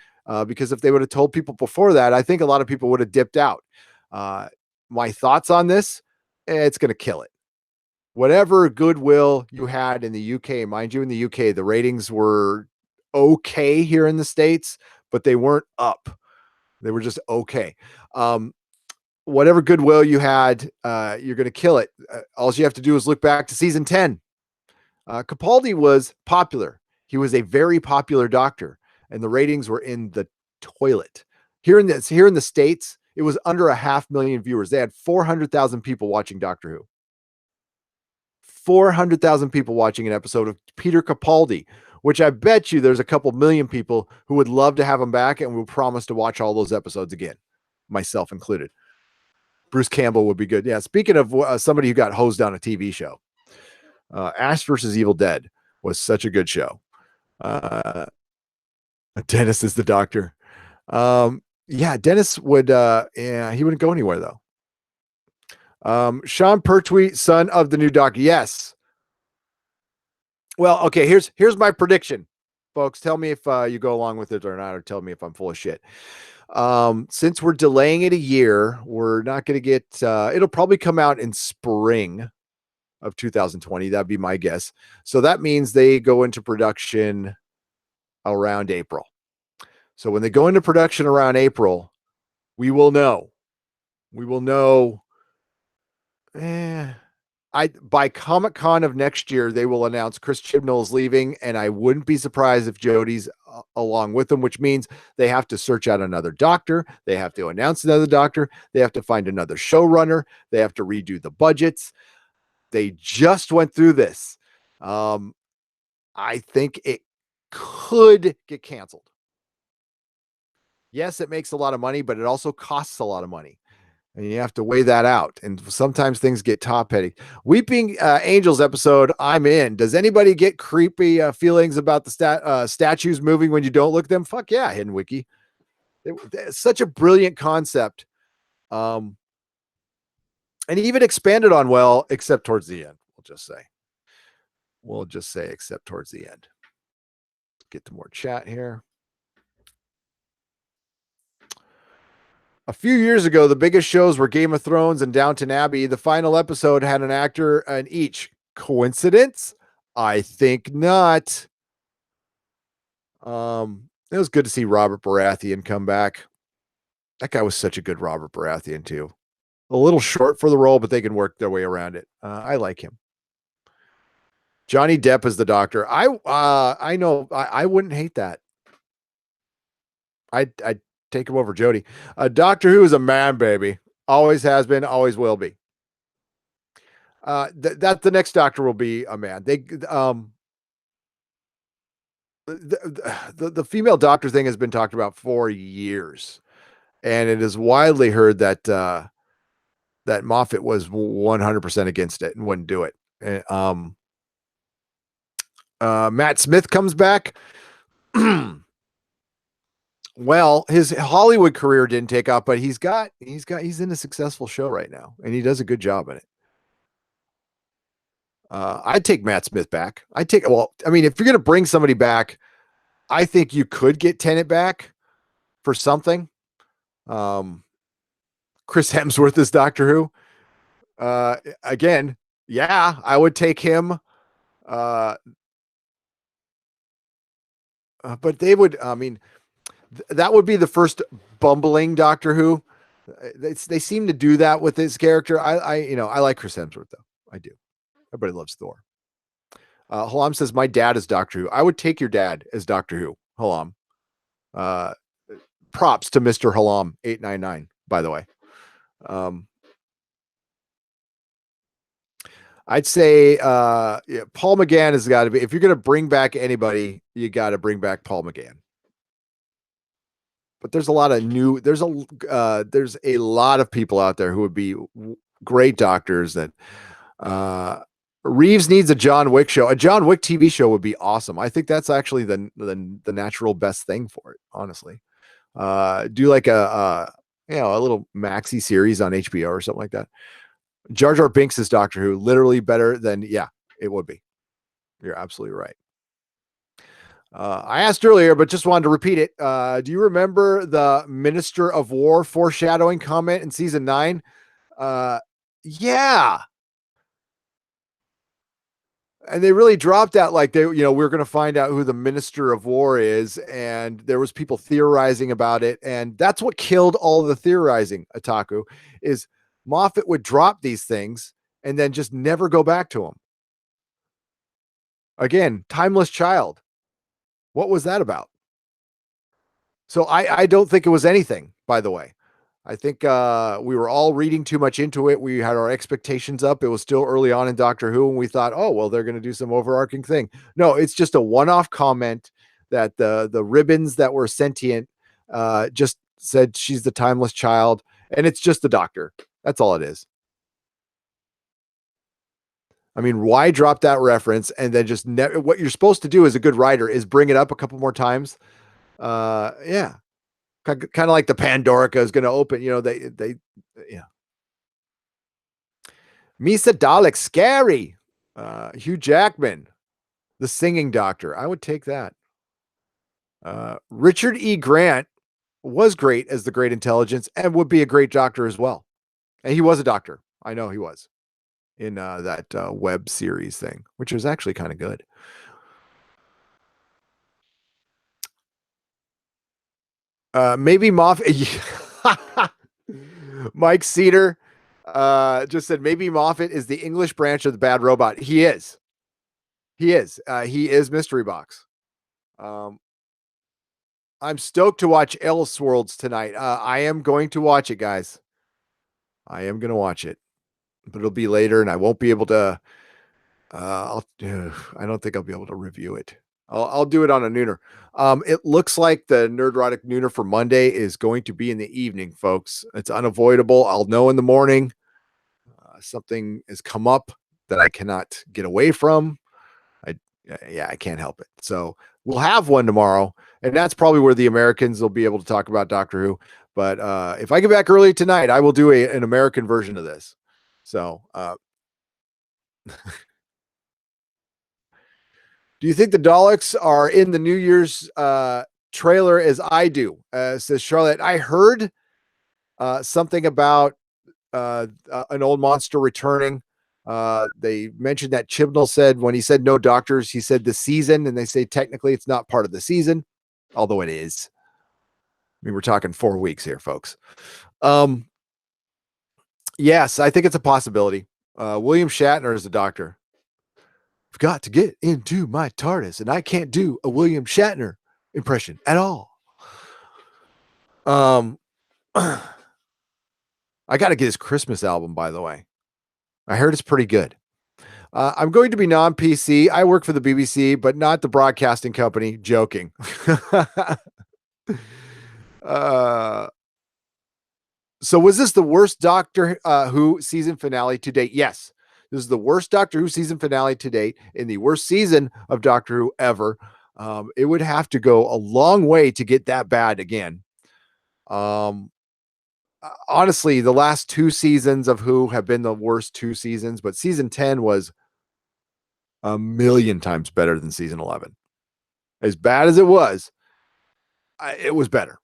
because if they would have told people before that, I think a lot of people would have dipped out. My thoughts on this, it's going to kill it. Whatever goodwill you had in the UK, mind you, in the UK, the ratings were okay here in the States, but they weren't up. They were just okay. Whatever goodwill you had, you're going to kill it. All you have to do is look back to season 10. Capaldi was popular. He was a very popular doctor, and the ratings were in the toilet. Here in the States, it was under 500,000 viewers. They had 400,000 people watching Doctor Who. 400,000 people watching an episode of Peter Capaldi, which I bet you there's a couple million people who would love to have him back and will promise to watch all those episodes again, myself included. Bruce Campbell would be good. Yeah, speaking of somebody who got hosed on a TV show, Ash versus Evil Dead was such a good show. Dennis is the doctor. Yeah, Dennis would, he wouldn't go anywhere though. Sean Pertwee, son of the new doctor. Yes. Well, okay, here's my prediction. Folks, tell me if you go along with it or not, or tell me if I'm full of shit. Since we're delaying it a year, we're not going to get, it'll probably come out in spring of 2020. That'd be my guess. So that means they go into production around April. So when they go into production around April, we will know. By Comic-Con of next year, they will announce Chris Chibnall is leaving, and I wouldn't be surprised if Jodie's along with them, which means they have to search out another doctor. They have to announce another doctor. They have to find another showrunner. They have to redo the budgets. They just went through this. I think it could get canceled. Yes, it makes a lot of money, but it also costs a lot of money. And you have to weigh that out. And sometimes things get top heavy. Weeping Angels episode, I'm in. Does anybody get creepy feelings about the statues moving when you don't look at them? Fuck yeah, Hidden Wiki. It's such a brilliant concept. And even expanded on well, except towards the end, We'll just say except towards the end. Get to more chat here. A few years ago, the biggest shows were Game of Thrones and Downton Abbey. The final episode had an actor in each. Coincidence? I think not. It was good to see Robert Baratheon come back. That guy was such a good Robert Baratheon too. A little short for the role, but they can work their way around it. I like him. Johnny Depp is the Doctor. I know. I wouldn't hate that. I'd take him over Jodie. Doctor Who is a man, baby. Always has been, always will be. That the next Doctor will be a man. The female Doctor thing has been talked about for years, and it is widely heard that that Moffat was 100% against it and wouldn't do it. Matt Smith comes back. Well, his Hollywood career didn't take off, but he's in a successful show right now, and he does a good job in it. I'd take Matt Smith back. If you're going to bring somebody back, I think you could get Tennant back for something. Chris Hemsworth is Doctor Who. Again, yeah, I would take him. But they would, that would be the first bumbling Doctor Who. They seem to do that with his character. I like Chris Hemsworth though. I do. Everybody loves Thor. Halam says my dad is Doctor Who. I would take your dad as Doctor Who. Halam. Props to Mr. Halam 899. By the way, I'd say Paul McGann has got to be. If you're going to bring back anybody, you got to bring back Paul McGann. But there's a lot of there's a lot of people out there who would be great doctors. That Reeves needs a John Wick show. A John Wick TV show would be awesome. I think that's actually the natural best thing for it. Honestly, do like a little maxi series on HBO or something like that. Jar Jar Binks is Doctor Who. Literally better than it would be. You're absolutely right. I asked earlier, but just wanted to repeat it. Do you remember the Minister of War foreshadowing comment in season 9? Uh, yeah. And they really dropped that like we're going to find out who the Minister of War is, and there was people theorizing about it, and that's what killed all of the theorizing. Otaku is Moffat would drop these things and then just never go back to them. Again, Timeless Child. What was that about? So I don't think it was anything, by the way. I think we were all reading too much into it. We had our expectations up. It was still early on in Doctor Who, and we thought, oh, well, they're going to do some overarching thing. No, it's just a one-off comment that the ribbons that were sentient just said she's the timeless child, and it's just the Doctor. That's all it is. I mean, why drop that reference and then just what you're supposed to do as a good writer is bring it up a couple more times. Yeah, kind of like the Pandorica is going to open. Yeah. Misa Dalek, scary. Hugh Jackman, the singing doctor. I would take that. Richard E. Grant was great as the Great Intelligence and would be a great doctor as well. And he was a doctor. I know he was in that web series thing, which was actually kind of good. Maybe Moffat. Mike Cedar just said maybe Moffat is the English branch of the Bad Robot. He is. He is. He is Mystery Box. I'm stoked to watch Elseworlds tonight. I am going to watch it, guys. I am going to watch it, but it'll be later, and I won't be able to. I don't think I'll be able to review it. I'll do it on a nooner. It looks like the Nerdrotic nooner for Monday is going to be in the evening, folks. It's unavoidable. I'll know in the morning. Something has come up that I cannot get away from. I can't help it. So we'll have one tomorrow, and that's probably where the Americans will be able to talk about Doctor Who. But if I get back early tonight, I will do an American version of this. So do you think the Daleks are in the New Year's trailer as I do? Says Charlotte. I heard something about an old monster returning. They mentioned that Chibnall said when he said no doctors, he said the season, and they say technically it's not part of the season, although it is. I mean, we're talking 4 weeks here, folks. Yes, I think it's a possibility. William Shatner is the Doctor. I've got to get into my TARDIS, and I can't do a William Shatner impression at all. I got to get his Christmas album, by the way. I heard it's pretty good. I'm going to be non-PC. I work for the BBC, but not the broadcasting company. Joking. So was this the worst Doctor Who season finale to date? Yes. This is the worst Doctor Who season finale to date in the worst season of Doctor Who ever. It would have to go a long way to get that bad again. Honestly, the last 2 seasons of Who have been the worst 2 seasons, but season 10 was a million times better than season 11. As bad as it was better.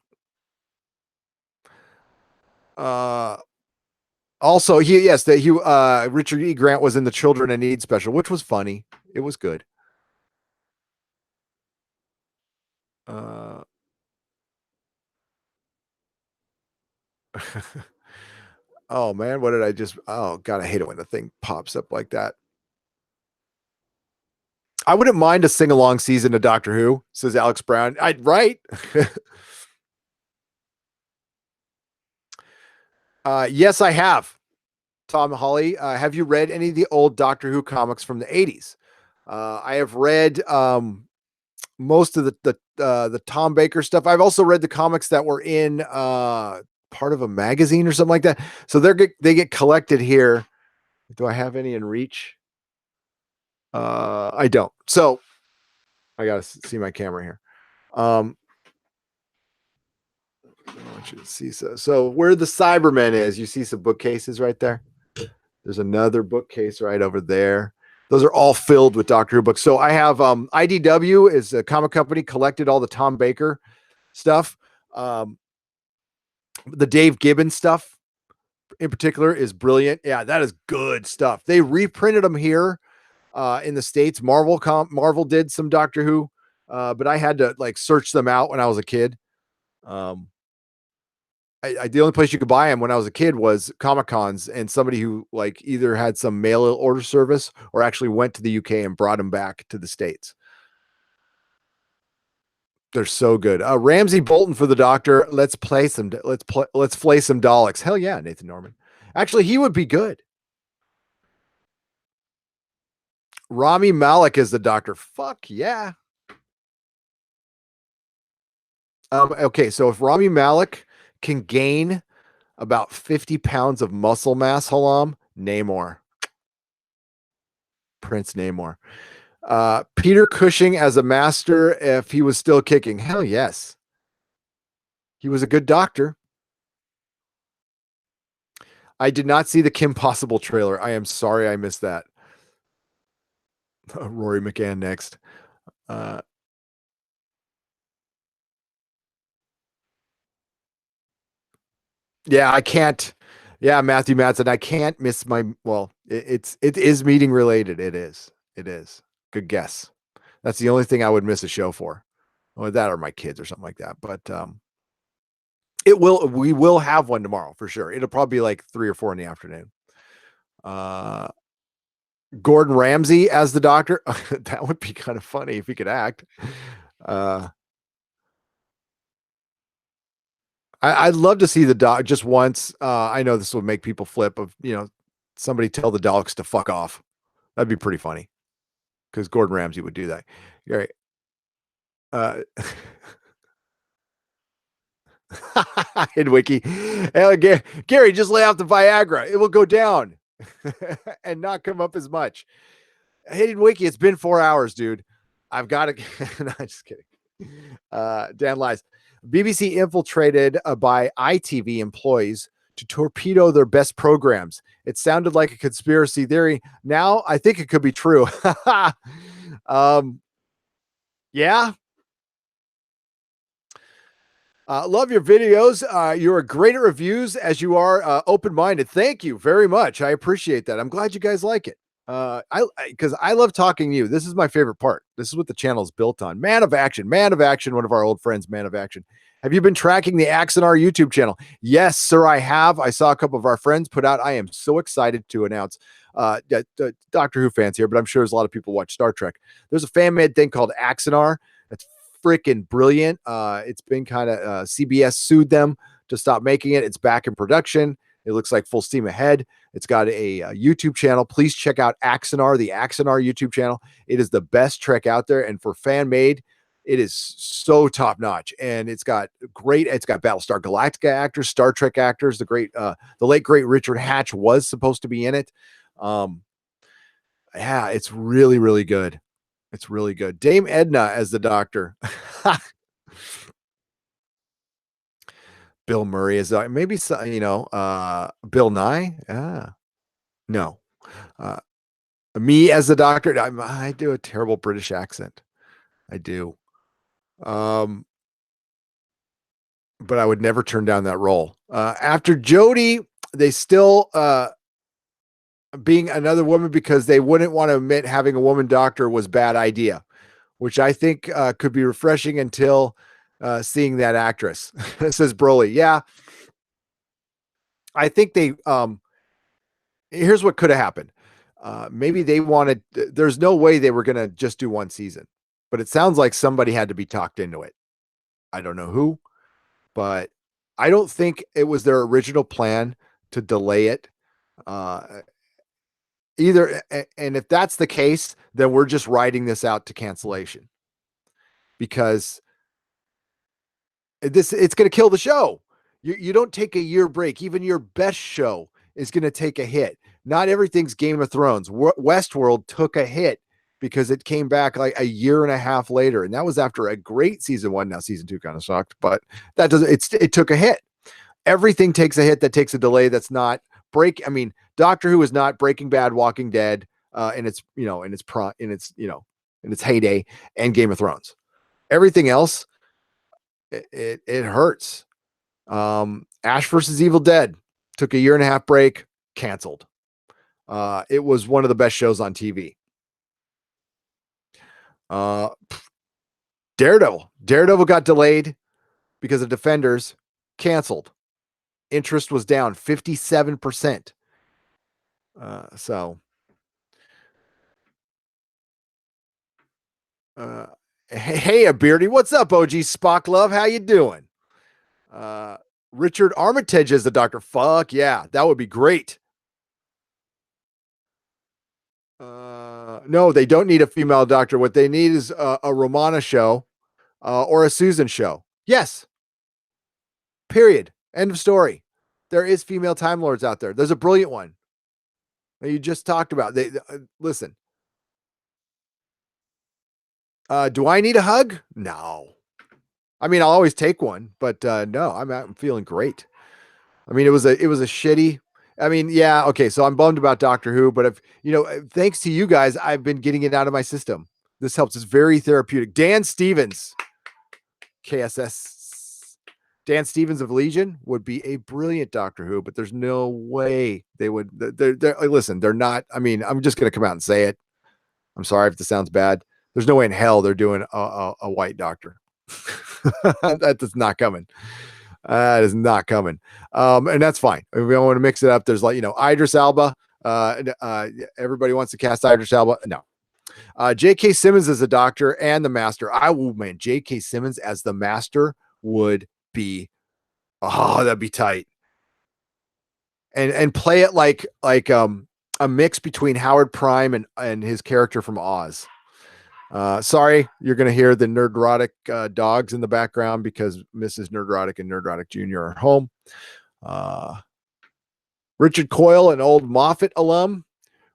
Also, Richard E. Grant was in the Children in Need special, which was funny. It was good. Oh man, what did I just? Oh god, I hate it when the thing pops up like that. I wouldn't mind a sing-along season of Doctor Who, says Alex Brown. I'd right. Yes, I have. Tom Holly, have you read any of the old Doctor Who comics from the 80s? I have read most of the Tom Baker stuff. I've also read the comics that were in part of a magazine or something like that. So they get collected here. Do I have any in reach? I don't. So I gotta see my camera here. I want you to see so where the Cybermen is, you see some bookcases right there. There's another bookcase right over there. Those are all filled with Doctor Who books. So I have IDW is a comic company, collected all the Tom Baker stuff. The Dave Gibbons stuff in particular is brilliant. Yeah, that is good stuff. They reprinted them here in the States. Marvel did some Doctor Who, but I had to like search them out when I was a kid. The only place you could buy them when I was a kid was Comic Cons, and somebody who like either had some mail order service or actually went to the UK and brought them back to the States. They're so good. Ramsey Bolton for the Doctor. Let's flay some Daleks. Hell yeah, Nathan Norman. Actually, he would be good. Rami Malek is the Doctor. Fuck yeah. Okay, so if Rami Malek can gain about 50 pounds of muscle mass, Halam, Namor. Prince Namor. Peter Cushing as a master if he was still kicking. Hell yes. He was a good doctor. I did not see the Kim Possible trailer. I am sorry I missed that. Rory McGann next. Yeah, I can't. Yeah, Matthew Madsen. I can't miss my. Well, it is meeting related. It is. It is. Good guess. That's the only thing I would miss a show for. Or that or my kids or something like that. But we will have one tomorrow for sure. It'll probably be like 3 or 4 in the afternoon. Gordon Ramsay as the Doctor. That would be kind of funny if he could act. I'd love to see the Daleks just once. I know this will make people flip of, somebody tell the Daleks to fuck off. That'd be pretty funny because Gordon Ramsay would do that. Gary. In Wiki. Gary, just lay off the Viagra. It will go down and not come up as much. Hidden Wiki, it's been 4 hours, dude. I've got to. No, just kidding. Dan lies. BBC infiltrated by ITV employees to torpedo their best programs. It sounded like a conspiracy theory. Now I think it could be true. Yeah. Love your videos. You're great at reviews as you are open-minded. Thank you very much. I appreciate that. I'm glad you guys like it. Because I love talking to you. This is my favorite part. This is what the channel is built on. Man of Action, one of our old friends, Man of Action. Have you been tracking the Axonar YouTube channel? Yes, sir, I have. I saw a couple of our friends put out. I am so excited to announce Doctor Who fans here, but I'm sure there's a lot of people watch Star Trek. There's a fan-made thing called Axonar. That's freaking brilliant. It's been kind of CBS sued them to stop making it. It's back in production. It looks like full steam ahead. It's got a YouTube channel. Please check out Axonar, the Axonar YouTube channel. It is the best Trek out there. And for fan made, it is so top notch. And it's got Battlestar Galactica actors, Star Trek actors. The late great Richard Hatch was supposed to be in it. Yeah, it's really, really good. It's really good. Dame Edna as the Doctor. Bill Murray is maybe, Bill Nye. No. Me as the Doctor. I do a terrible British accent. I do. But I would never turn down that role. After Jodie, they still being another woman because they wouldn't want to admit having a woman doctor was bad idea, which I think could be refreshing until seeing that actress. Says Broly. Yeah. I think here's what could have happened. Maybe they wanted, there's no way they were going to just do one season, but it sounds like somebody had to be talked into it. I don't know who, but I don't think it was their original plan to delay it either. And if that's the case, then we're just writing this out to cancellation because it's going to kill the show. You don't take a year break. Even your best show is going to take a hit. Not everything's Game of Thrones. Westworld took a hit because it came back like a year and a half later. And that was after a great season 1. Now season 2 kind of sucked, but it took a hit. Everything takes a hit that takes a delay. That's not Doctor Who is not Breaking Bad, Walking Dead, in its in its heyday, and Game of Thrones. Everything else, it hurts. Ash versus Evil Dead took a 1.5 year break, canceled. It was one of the best shows on TV. Uh, Daredevil got delayed because of Defenders, canceled. Interest was down 57%. So, hey, a beardy, what's up, OG Spock Love? How you doing? Richard Armitage as the Doctor. Fuck yeah, that would be great. No, they don't need a female doctor. What they need is a Romana show or a Susan show. Yes. Period. End of story. There is female Time Lords out there. There's a brilliant one that you just talked about. Listen. Do I need a hug? No. I mean, I'll always take one, but no, I'm feeling great. I mean, it was a shitty. I mean, yeah, okay. So I'm bummed about Doctor Who, but if thanks to you guys, I've been getting it out of my system. This helps. It's very therapeutic. Dan Stevens, KSS. Dan Stevens of Legion would be a brilliant Doctor Who, but there's no way they would. Listen, they're not. I mean, I'm just going to come out and say it. I'm sorry if this sounds bad. There's no way in hell they're doing a white doctor. That's not coming. That is not coming. And that's fine. If we don't want to mix it up, there's Idris Elba. Everybody wants to cast Idris Elba. No. J.K. Simmons as a doctor and the master. J.K. Simmons as the master would be, that'd be tight. And play it like a mix between Howard Prime and his character from Oz. Sorry, you're going to hear the Nerdrotic dogs in the background because Mrs. Nerdrotic and Nerdrotic Jr. are home. Richard Coyle, an old Moffat alum.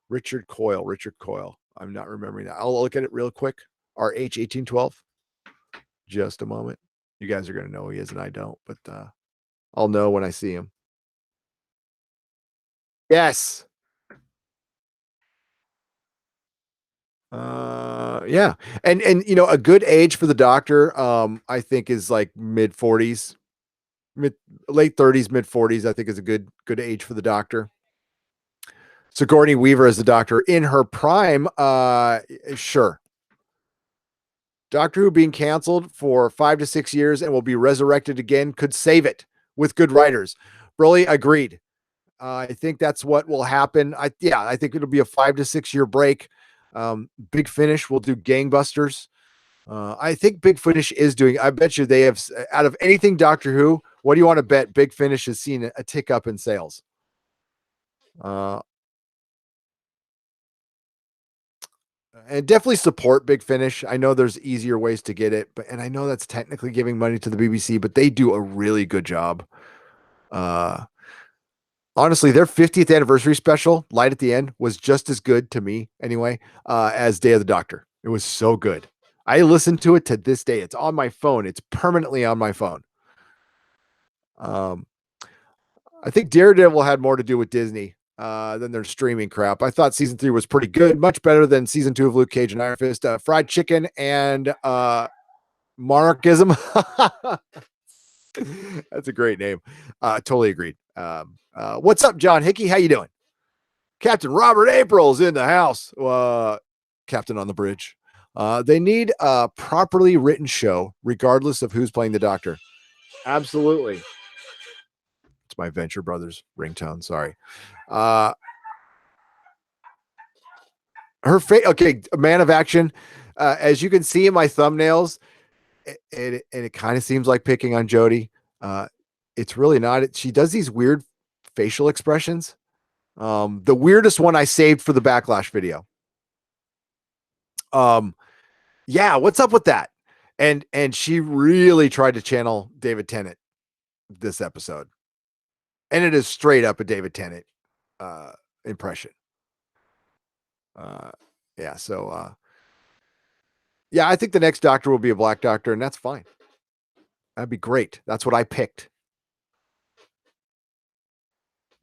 Richard Coyle. I'm not remembering that. I'll look at it real quick. RH1812. Just a moment. You guys are going to know who he is and I don't, but I'll know when I see him. Yes. Yeah. And a good age for the Doctor, I think is like mid 40s, late 30s, mid 40s, I think is a good age for the Doctor. Sigourney Weaver as the Doctor in her prime, sure. Doctor Who being canceled for 5 to 6 years and will be resurrected again could save it with good writers. Broly, agreed. I think that's what will happen. I think it'll be a 5 to 6 year break. Big Finish will do gangbusters. I think Big Finish is doing. I bet you they have, out of anything Doctor Who. What do you want to bet? Big Finish has seen a tick up in sales. And definitely support Big Finish. I know there's easier ways to get it, and I know that's technically giving money to the BBC, but they do a really good job. Honestly, their 50th anniversary special, Light at the End, was just as good to me anyway, as Day of the Doctor. It was so good. I listen to it to this day. It's on my phone. It's permanently on my phone. I think Daredevil had more to do with Disney than their streaming crap. I thought season 3 was pretty good, much better than season 2 of Luke Cage and Iron Fist. Fried Chicken and Monarchism. That's a great name. Totally agreed. What's up, John Hickey? How you doing? Captain Robert April's in the house. Captain on the bridge. They need a properly written show, regardless of who's playing the Doctor. Absolutely. It's my Venture Brothers ringtone. Sorry. Her face. Okay, Man of Action. As you can see in my thumbnails, it kind of seems like picking on Jodie. It's really not. She does these weird facial expressions. The weirdest one I saved for the Backlash video. Yeah, what's up with that? And she really tried to channel David Tennant this episode. And it is straight up a David Tennant impression. Yeah, so yeah, I think the next Doctor will be a black Doctor, and that's fine. That'd be great. That's what I picked.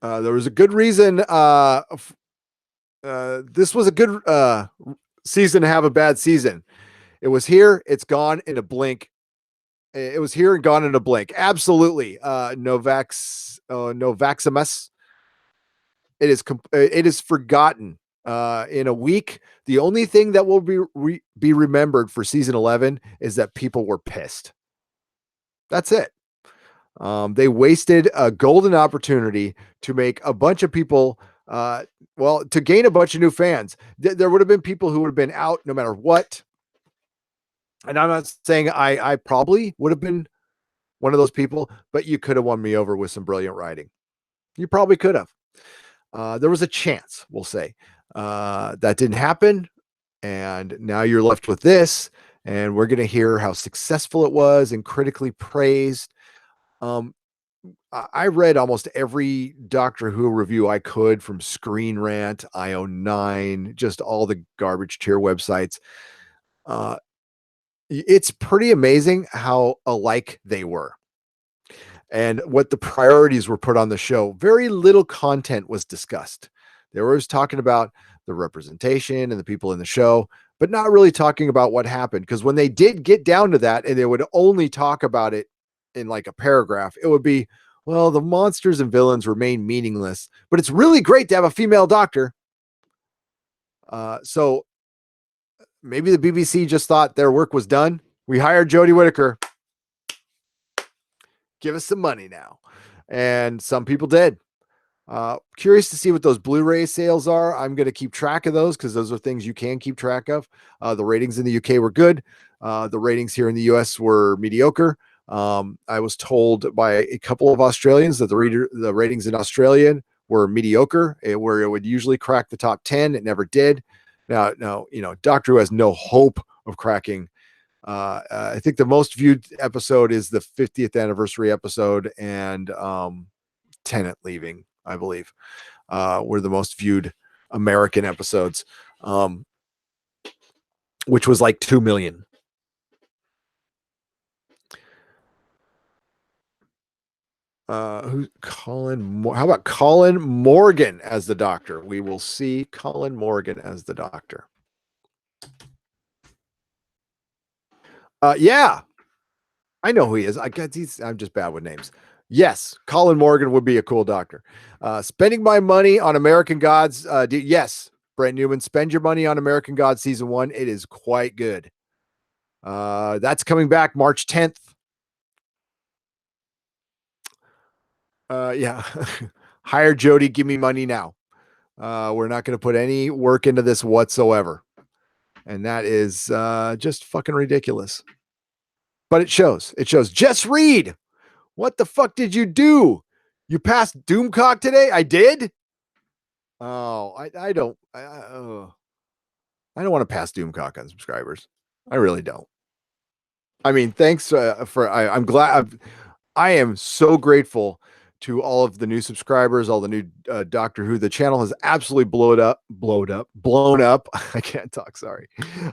There was a good reason This was a good season to have a bad season. It was here, it's gone in a blink. It was here and gone in a blink. Absolutely. Novaximus. It is forgotten. In a week, the only thing that will be remembered for season 11 is that people were pissed. That's it. They wasted a golden opportunity to make a bunch of people, to gain a bunch of new fans. There would have been people who would have been out no matter what. And I'm not saying I probably would have been one of those people, but you could have won me over with some brilliant writing. You probably could have. There was a chance, we'll say. That didn't happen. And now you're left with this. And we're going to hear how successful it was and critically praised. I read almost every Doctor Who review I could from Screen Rant, IO9, just all the garbage tier websites. It's pretty amazing how alike they were and what the priorities were put on the show. Very little content was discussed. They were always talking about the representation and the people in the show, but not really talking about what happened. Because when they did get down to that and they would only talk about it in like a paragraph, it would be, well, the monsters and villains remain meaningless, but it's really great to have a female doctor. So maybe the BBC just thought their work was done. We hired Jodie Whittaker. Give us some money now. And some people did. Curious to see what those Blu-ray sales are. I'm going to keep track of those because those are things you can keep track of. The ratings in the UK were good. The ratings here in the US were mediocre. I was told by a couple of Australians that the ratings in Australia were mediocre, where it would usually crack the top 10. It never did. Now, Doctor Who has no hope of cracking. I think the most viewed episode is the 50th anniversary episode, and Tennant leaving, I believe, were the most viewed American episodes, which was like 2 million. Who's Colin? How about Colin Morgan as the Doctor? We will see Colin Morgan as the Doctor. Yeah, I know who he is. I'm just bad with names. Yes, Colin Morgan would be a cool Doctor. Spending my money on American Gods. Yes, Brent Newman, spend your money on American Gods season 1. It is quite good. That's coming back March 10th. Yeah. Hire Jodie, give me money now. We're not going to put any work into this whatsoever. And that is just fucking ridiculous. But it shows. Jess Reed, what the fuck did you do? You passed Doomcock today? I did? Oh, I don't want to pass Doomcock on subscribers. I really don't. I mean, thanks I'm glad. I am so grateful to all of the new subscribers, all the new Doctor Who. The channel has absolutely blown up. I can't talk. Sorry.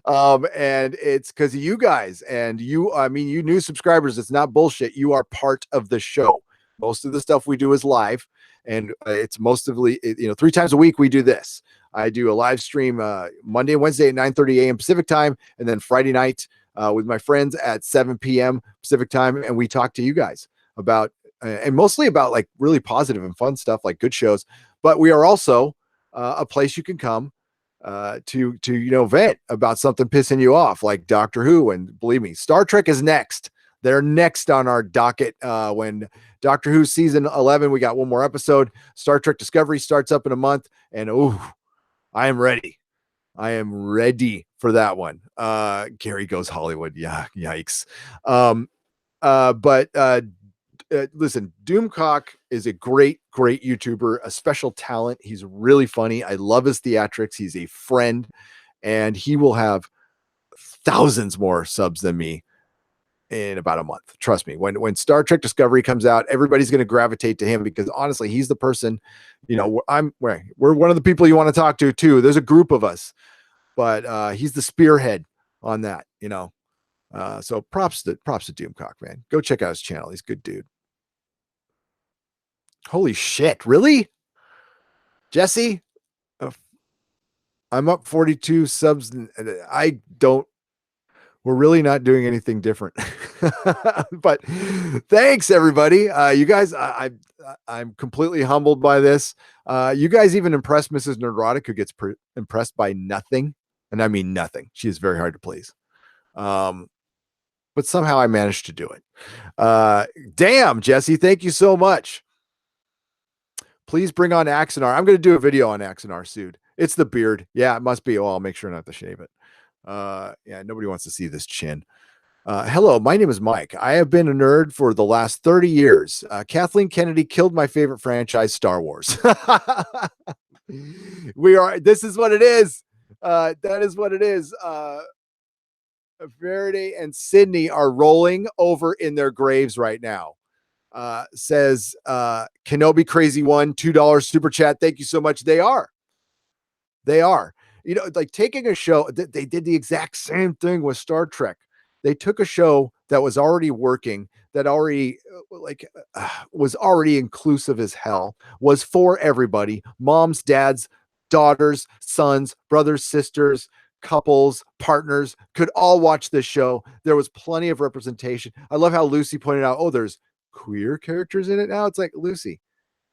And it's because of you guys and you new subscribers. It's not bullshit. You are part of the show. Most of the stuff we do is live, and it's mostly 3 times a week we do this. I do a live stream Monday and Wednesday at 9:30 a.m. Pacific time, and then Friday night with my friends at 7 p.m. Pacific time, and we talk to you guys about and mostly about like really positive and fun stuff like good shows. But we are also a place you can come to vent about something pissing you off, like Doctor Who. And believe me, Star Trek is next. They're next on our docket. When Doctor Who season 11, we got one more episode. Star Trek Discovery starts up in a month, and I am ready. I am ready for that one. Gary Goes Hollywood. Yeah, yikes. Listen, Doomcock is a great YouTuber, a special talent. He's really funny. I love his theatrics. He's a friend, and he will have thousands more subs than me in about a month. Trust me. When Star Trek Discovery comes out, everybody's going to gravitate to him because honestly, he's the person. We're one of the people you want to talk to too. There's a group of us, but he's the spearhead on that. So props to Doomcock, man. Go check out his channel. He's a good dude. Holy shit. Really? Jesse? I'm up 42 subs. I don't, we're really not doing anything different. But thanks everybody. You guys, I'm completely humbled by this. You guys even impressed Mrs. Nerdrotic, who gets impressed by nothing. And I mean nothing. She is very hard to please. But somehow I managed to do it. Damn, Jesse, thank you so much. Please bring on Axonar. I'm going to do a video on Axonar soon. It's the beard. Yeah, it must be. Oh, I'll make sure not to shave it. Yeah, nobody wants to see this chin. Hello, my name is Mike. I have been a nerd for the last 30 years. Kathleen Kennedy killed my favorite franchise, Star Wars. This is what it is. That is what it is. Verity and Sydney are rolling over in their graves right now. Says Kenobi Crazy One, $2 super chat. Thank you so much. They are. You know, like taking a show, they did the exact same thing with Star Trek. They took a show that was already working, that already was already inclusive as hell, was for everybody, moms, dads, daughters, sons, brothers, sisters, couples, partners could all watch this show. There was plenty of representation. I love how Lucy pointed out, oh, there's queer characters in it now. It's like, Lucy,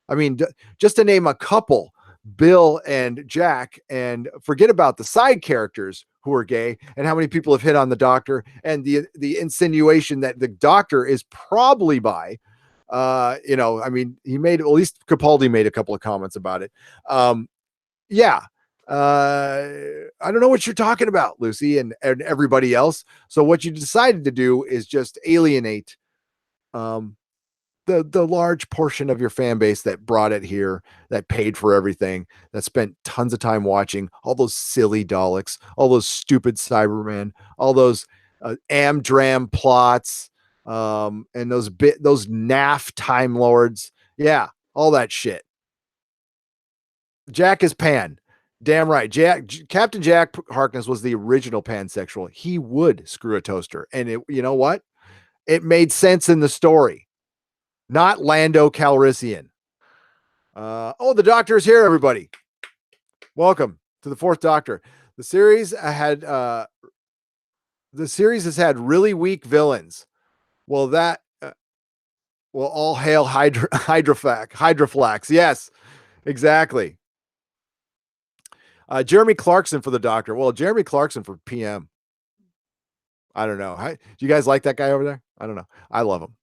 I mean, just to name a couple, Bill and Jack, and forget about the side characters who are gay and how many people have hit on the doctor and the insinuation that the doctor is probably bi. You know, I mean, he made, at least Capaldi made a couple of comments about it. Yeah. I don't know what you're talking about, Lucy, and everybody else. So what you decided to do is just alienate the large portion of your fan base that brought it here, that paid for everything, that spent tons of time watching all those silly Daleks, all those stupid Cybermen, all those Amdram plots, and those naff Time Lords. Yeah, all that shit. Jack is pan. Damn right. Captain Jack Harkness was the original pansexual. He would screw a toaster. And you know what? It made sense in the story. Not Lando Calrissian. Oh, the Doctor is here, everybody. Welcome to the Fourth Doctor. The series has had really weak villains. Well, all hail Hydroflax. Yes, exactly. Jeremy Clarkson for the Doctor. Well, Jeremy Clarkson for PM. I don't know. Do you guys like that guy over there? I don't know. I love him.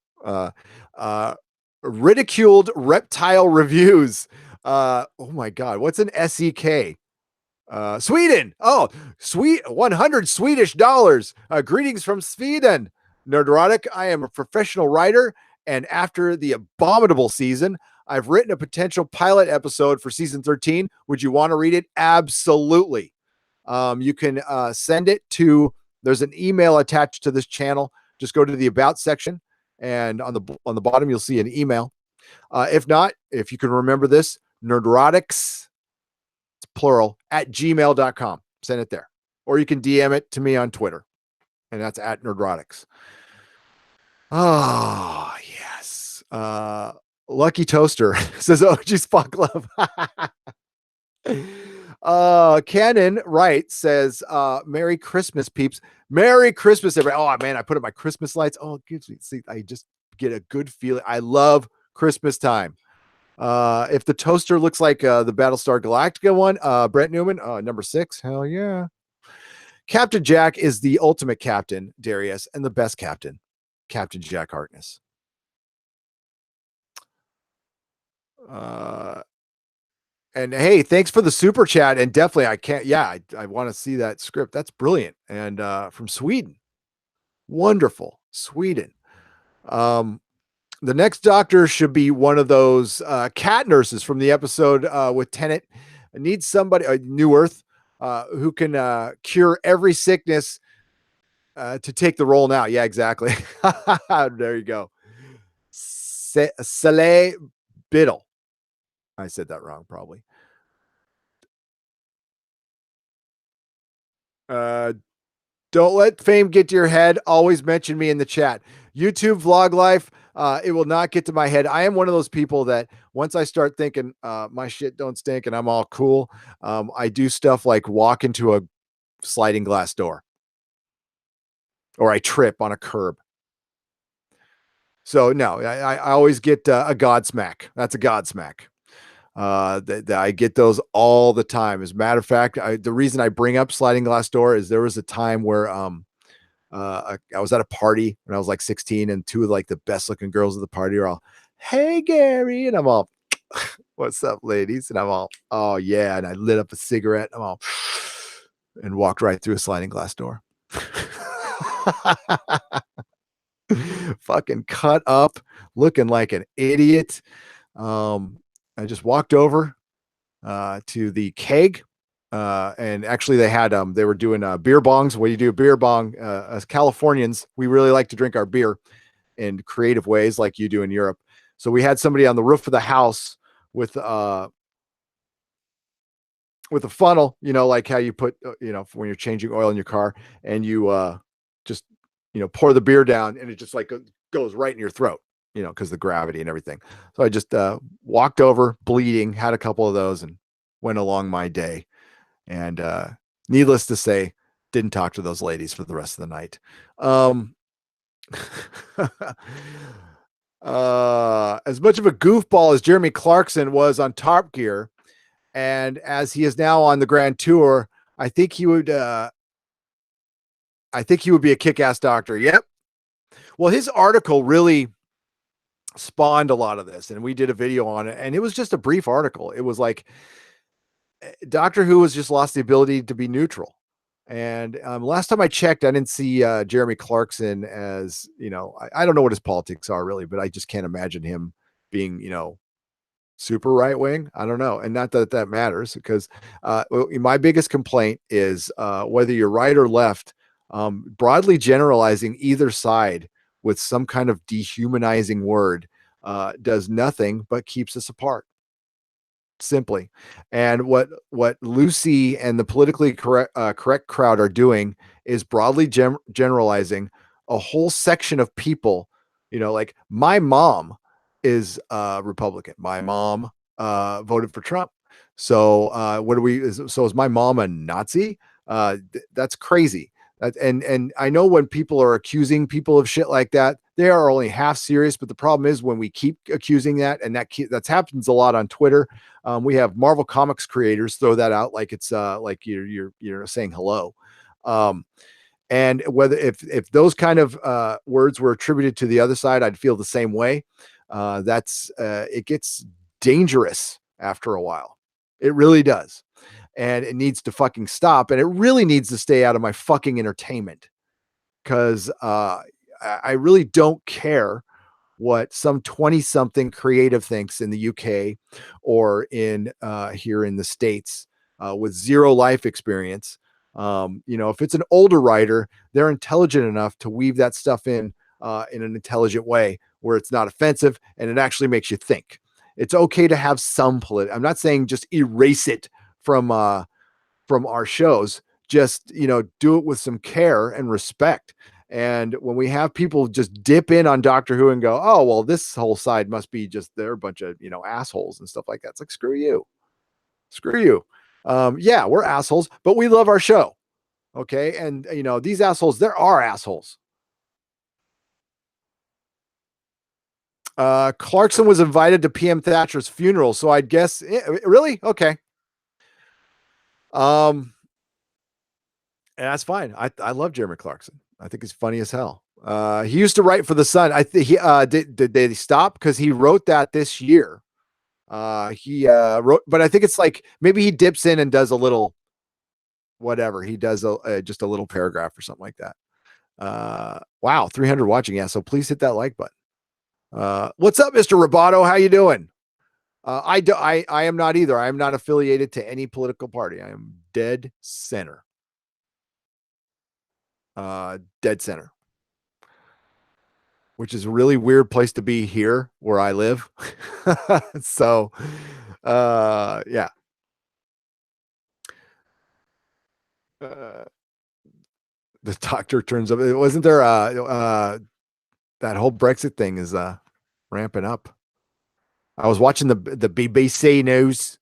Ridiculed reptile reviews. Oh my God. What's an SEK? Sweden. Oh, sweet 100 Swedish dollars. Greetings from Sweden. Nerderotic. I am a professional writer, and after the abominable season, I've written a potential pilot episode for season 13. Would you want to read it? Absolutely. You can send it to, there's an email attached to this channel. Just go to the about section, and on the bottom, you'll see an email. If not, if you can remember this, Nerderotics, it's plural, at gmail.com. Send it there. Or you can DM it to me on Twitter, and that's at Nerderotics. Oh, yes. Lucky Toaster says, oh, just fuck love. Cannon Wright says, Merry Christmas, peeps. Merry Christmas, everybody. Oh man, I put up my Christmas lights. Oh, it gives me, see, I just get a good feeling. I love Christmas time. If the toaster looks like the Battlestar Galactica one, Brett Newman, number 6, hell yeah. Captain Jack is the ultimate captain, Darius, and the best captain, Captain Jack Harkness. And hey, thanks for the super chat. And definitely, I want to see that script. That's brilliant. And from Sweden, wonderful, Sweden. The next Doctor should be one of those cat nurses from the episode with Tennant. I need somebody, New Earth, who can cure every sickness to take the role now. Yeah, exactly. There you go. Saleh Biddle. I said that wrong, probably. Don't let fame get to your head. Always mention me in the chat. YouTube vlog life. It will not get to my head. I am one of those people that once I start thinking my shit don't stink and I'm all cool, I do stuff like walk into a sliding glass door or I trip on a curb. So no, I always get a Godsmack. That's a Godsmack. I get those all the time. As a matter of fact, the reason I bring up sliding glass door is there was a time where I was at a party when I was like 16, and two of like the best looking girls at the party are all, "Hey Gary," and I'm all, "What's up, ladies?" And I'm all, "Oh yeah," and I lit up a cigarette. I'm all, and walked right through a sliding glass door. Fucking cut up, looking like an idiot. Um, I just walked over to the keg. And actually they were doing beer bongs. What do you do? Beer bong. As Californians, we really like to drink our beer in creative ways like you do in Europe. So we had somebody on the roof of the house with a funnel, like how you put, when you're changing oil in your car, and you just, pour the beer down, and it just like goes right in your throat, because the gravity and everything. So I just walked over bleeding, had a couple of those, and went along my day. And needless to say, didn't talk to those ladies for the rest of the night. As much of a goofball as Jeremy Clarkson was on Top Gear, and as he is now on the Grand Tour, I think he would be a kick-ass doctor. Yep. Well, his article really spawned a lot of this, and we did a video on it, and it was just a brief article. It was like Doctor Who has just lost the ability to be neutral. And last time I checked, I didn't see Jeremy Clarkson as, I don't know what his politics are really, but I just can't imagine him being, super right wing. I don't know. And not that that matters, because my biggest complaint is whether you're right or left, broadly generalizing either side with some kind of dehumanizing word does nothing but keeps us apart. Simply. And what Lucy and the politically correct crowd are doing is broadly generalizing a whole section of people. Like my mom is Republican. My mom voted for Trump. So is my mom a Nazi? That's crazy. And I know when people are accusing people of shit like that, they are only half serious. But the problem is when we keep accusing that, and that happens a lot on Twitter. We have Marvel Comics creators throw that out like it's like you're saying hello. And whether if those kind of words were attributed to the other side, I'd feel the same way. That's it gets dangerous after a while. It really does. And it needs to fucking stop. And it really needs to stay out of my fucking entertainment, because I really don't care what some 20 something creative thinks in the UK or in here in the States with zero life experience. If it's an older writer, they're intelligent enough to weave that stuff in an intelligent way where it's not offensive and it actually makes you think. It's okay to have some I'm not saying just erase it from our shows. Just do it with some care and respect. And when we have people just dip in on Doctor Who and go, "Oh well, this whole side must be just they're a bunch of assholes and stuff like that," it's like, screw you. Yeah, we're assholes, but we love our show. Okay. And these assholes, there are assholes. Clarkson was invited to PM Thatcher's funeral, so I'd guess really okay. And that's fine. I love Jeremy Clarkson. I think he's funny as hell. He used to write for the Sun. I think he did they stop because he wrote that this year. He wrote, but I think it's like maybe he dips in and does a little whatever. He does just a little paragraph or something like that. Wow, 300 watching. Yeah, so please hit that like button. What's up, Mr. Roboto? How you doing? I am not either. I am not affiliated to any political party. I am dead center. Dead center, which is a really weird place to be here where I live. So, yeah. The doctor turns up. Wasn't there that whole Brexit thing is ramping up. I was watching the BBC news.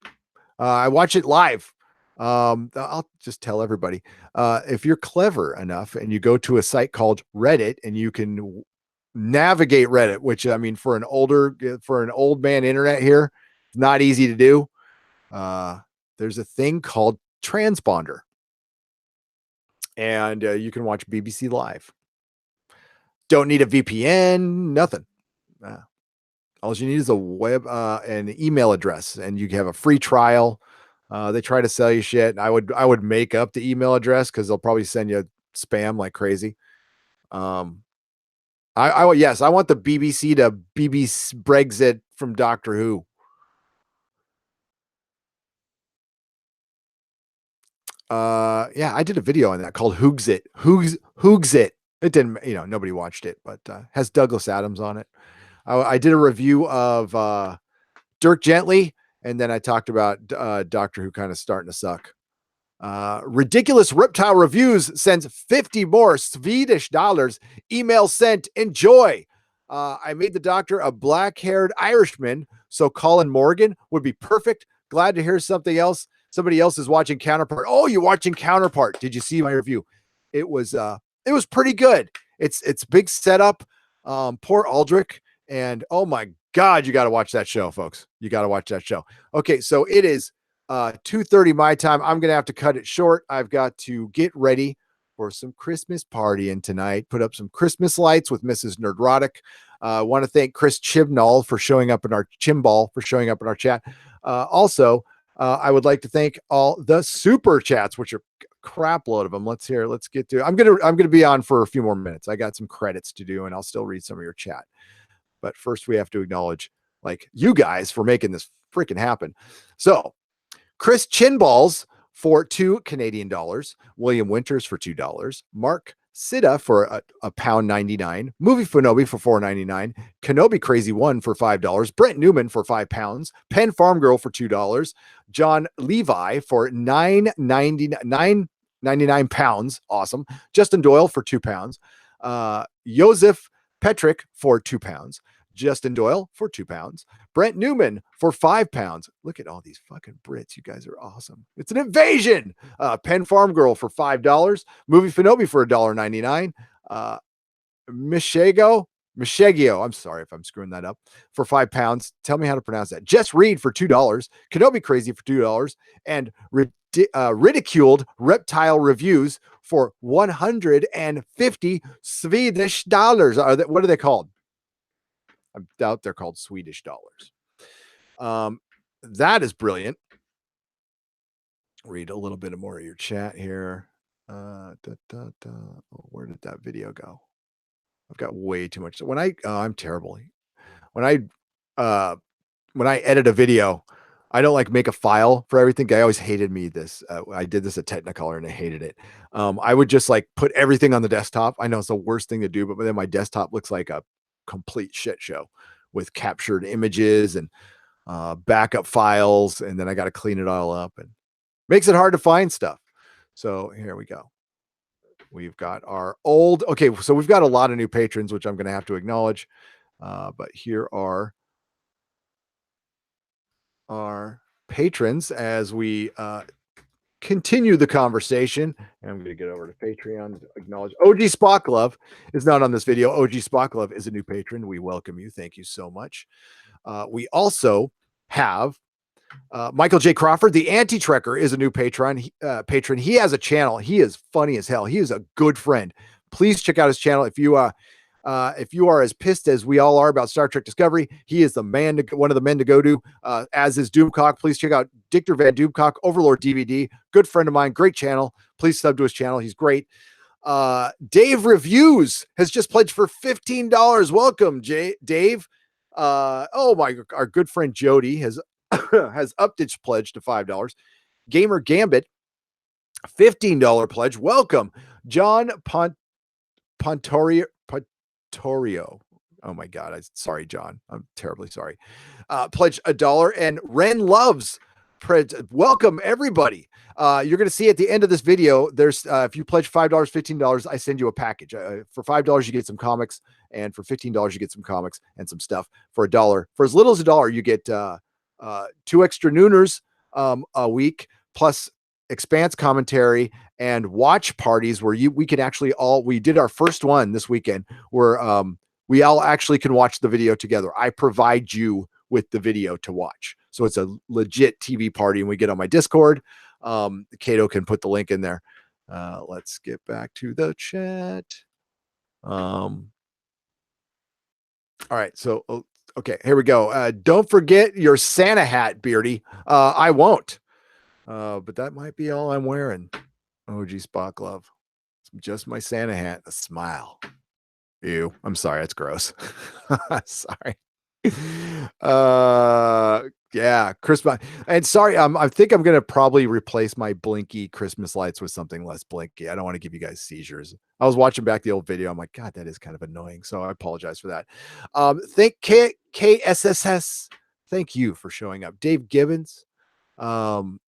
I watch it live. I'll just tell everybody, if you're clever enough and you go to a site called Reddit and you can navigate Reddit, which I mean, for an old man internet here, it's not easy to do. There's a thing called transponder, and you can watch BBC Live. Don't need a VPN, nothing. All you need is a an email address, and you have a free trial. They try to sell you shit. And I would make up the email address because they'll probably send you spam like crazy. Yes, I want the BBC to BBC Brexit from Doctor Who. Yeah, I did a video on that called Hoogsit. Hoogsit. It didn't, nobody watched it, but has Douglas Adams on it. I did a review of Dirk Gently, and then I talked about Doctor Who kind of starting to suck. Ridiculous Reptile Reviews sends 50 more Swedish dollars. Email sent. Enjoy. I made the Doctor a black-haired Irishman, so Colin Morgan would be perfect. Glad to hear something else. Somebody else is watching Counterpart. Oh, you're watching Counterpart. Did you see my review? It was pretty good. It's big setup. Poor Aldrich. And oh my God, you got to watch that show, folks. You got to watch that show. Okay, so it is 2:30 my time. I'm going to have to cut it short. I've got to get ready for some Christmas partying tonight. Put up some Christmas lights with Mrs. Nerdrotic. I want to thank Chris Chibnall for showing up in our chat. Also, I would like to thank all the super chats, which are crap load of them. Let's get to. I'm gonna be on for a few more minutes. I got some credits to do, and I'll still read some of your chat. But first, we have to acknowledge you guys for making this freaking happen. So, Chris Chinballs for $2 Canadian, William Winters for $2, Mark Sida for £1.99, Movie Funobi for $4.99, Kenobi Crazy One for $5, Brent Newman for £5, Penn Farm Girl for $2, John Levi for £9.99, awesome, Justin Doyle for £2, Joseph Petrick for £2, Justin Doyle for £2, Brent Newman for £5. Look at all these fucking Brits. You guys are awesome. It's an invasion. Penn Farm Girl for $5. Movie Finobi for $1.99. Michegio, I'm sorry if I'm screwing that up, for £5. Tell me how to pronounce that. Jess Reed for $2. Kenobi Crazy for $2. And Ridiculed Reptile Reviews for 150 Swedish dollars. What are they called? I doubt they're called Swedish dollars. That is brilliant. Read a little bit more of your chat here. Where did that video go? I've got way too much. I'm terrible. When I edit a video, I don't make a file for everything. I always hated this. I did this at Technicolor and I hated it. I would just put everything on the desktop. I know it's the worst thing to do, but then my desktop looks like a complete shit show with captured images and backup files, and then I got to clean it all up, and makes it hard to find stuff. So here we go. We've got so we've got a lot of new patrons, which I'm going to have to acknowledge. But here are our patrons as we continue the conversation. And I'm going to get over to Patreon to acknowledge OG Spocklove is not on this video. OG Spocklove is a new patron. We welcome you. Thank you so much. We also have Michael J. Crawford, the Anti-Trekker, is a new patron. He has a channel. He is funny as hell. He is a good friend. Please check out his channel. If you are as pissed as we all are about Star Trek Discovery, he is one of the men to go to, as is Doomcock. Please check out Dictor Van Doomcock, Overlord DVD. Good friend of mine. Great channel. Please sub to his channel. He's great. Dave Reviews has just pledged for $15. Welcome, Dave. Our good friend Jody has upped its pledge to $5. Gamer Gambit, $15 pledge. Welcome. John Pontorio. Oh my God. Sorry, John. I'm terribly sorry. Pledge $1. And Ren Loves Welcome everybody. You're going to see at the end of this video, there's if you pledge $5, $15, I send you a package. For $5, you get some comics, and for $15, you get some comics and some stuff. For $1, for as little as $1, you get 2 extra nooners a week, plus Expanse commentary and watch parties where we can actually we did our first one this weekend where we all actually can watch the video together. I provide you with the video to watch. So it's a legit TV party, and we get on my Discord. Cato can put the link in there. Let's get back to the chat. All right. So, okay, here we go. Don't forget your Santa hat, Beardy. I won't. But that might be all I'm wearing. OG Spock Love. It's just my Santa hat, a smile. Ew. I'm sorry. That's gross. Sorry. Yeah, Christmas. And sorry, I think I'm gonna probably replace my blinky Christmas lights with something less blinky. I don't want to give you guys seizures. I was watching back the old video. I'm like, God, that is kind of annoying. So I apologize for that. Thank KSSS. Thank you for showing up. Dave Gibbons. Coaclud.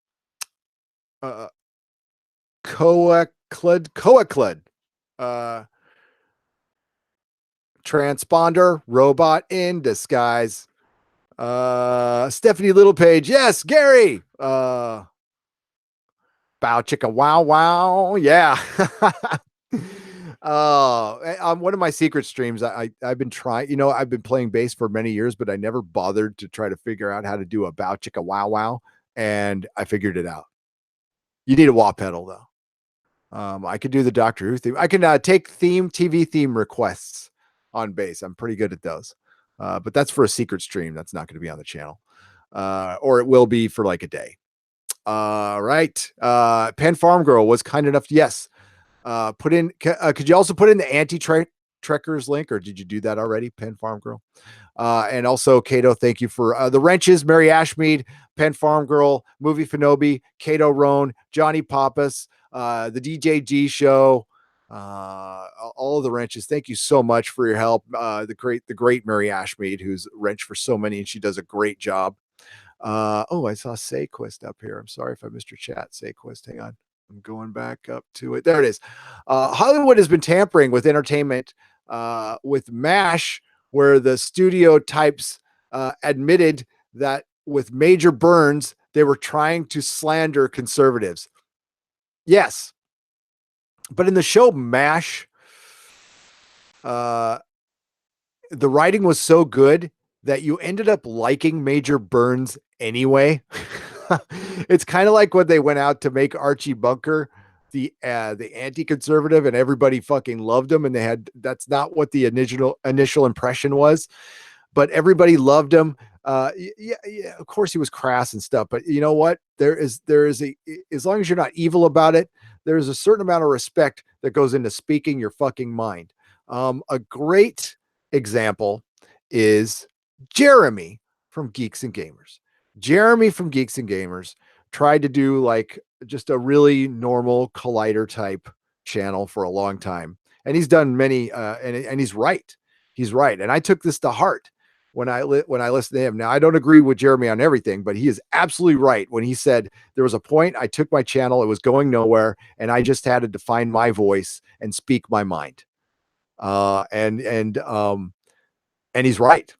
Transponder, robot in disguise. Stephanie Littlepage, yes, Gary. Bow chicka wow wow, yeah. On one of my secret streams, I've been trying, I've been playing bass for many years, but I never bothered to try to figure out how to do a bow chicka wow wow, and I figured it out. You need a wah pedal though. I could do the Doctor Who theme. I can take TV theme requests on bass. I'm pretty good at those. But that's for a secret stream. That's not going to be on the channel. Or it will be for like a day. Right. Pen Farm Girl was kind enough. Yes. Put in, could you also put in the anti-trekkers link, or did you do that already? Pen Farm Girl. And also Cato, thank you for the wrenches, Mary Ashmead, Pen Farm Girl, Movie Finobi, Cato Roan, Johnny Pappas, the DJG show, all of the wrenches. Thank you so much for your help. The great Mary Ashmead, who's wrenched for so many, and she does a great job. Oh, I saw Sayquist up here. I'm sorry if I missed your chat. Sayquist, hang on. I'm going back up to it. There it is. Hollywood has been tampering with entertainment with MASH, where the studio types admitted that with Major Burns, they were trying to slander conservatives. Yes. But in the show MASH, the writing was so good that you ended up liking Major Burns anyway. It's kind of like when they went out to make Archie Bunker the anti-conservative, and everybody fucking loved him, and that's not what the initial impression was, but everybody loved him. Yeah, of course he was crass and stuff, but you know what? There is as long as you're not evil about it, there's a certain amount of respect that goes into speaking your fucking mind. A great example is Jeremy from Geeks and Gamers. Jeremy from Geeks and Gamers tried to do like just a really normal Collider type channel for a long time. And he's done many, and he's right. He's right. And I took this to heart when I listened to him. Now, I don't agree with Jeremy on everything, but he is absolutely right when he said there was a point I took my channel, it was going nowhere, and I just had to define my voice and speak my mind. And he's right.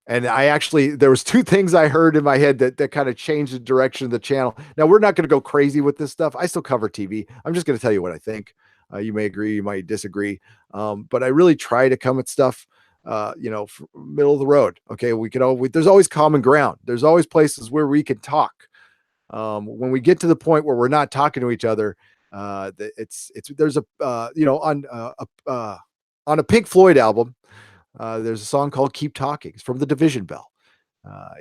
And there was 2 things I heard in my head that kind of changed the direction of the channel. Now, we're not going to go crazy with this stuff. I still cover TV. I'm just going to tell you what I think. You may agree, you might disagree. But I really try to come at stuff, middle of the road. Okay. There's always common ground. There's always places where we can talk. When we get to the point where we're not talking to each other, there's on a Pink Floyd album, there's a song called Keep Talking. It's from the Division Bell.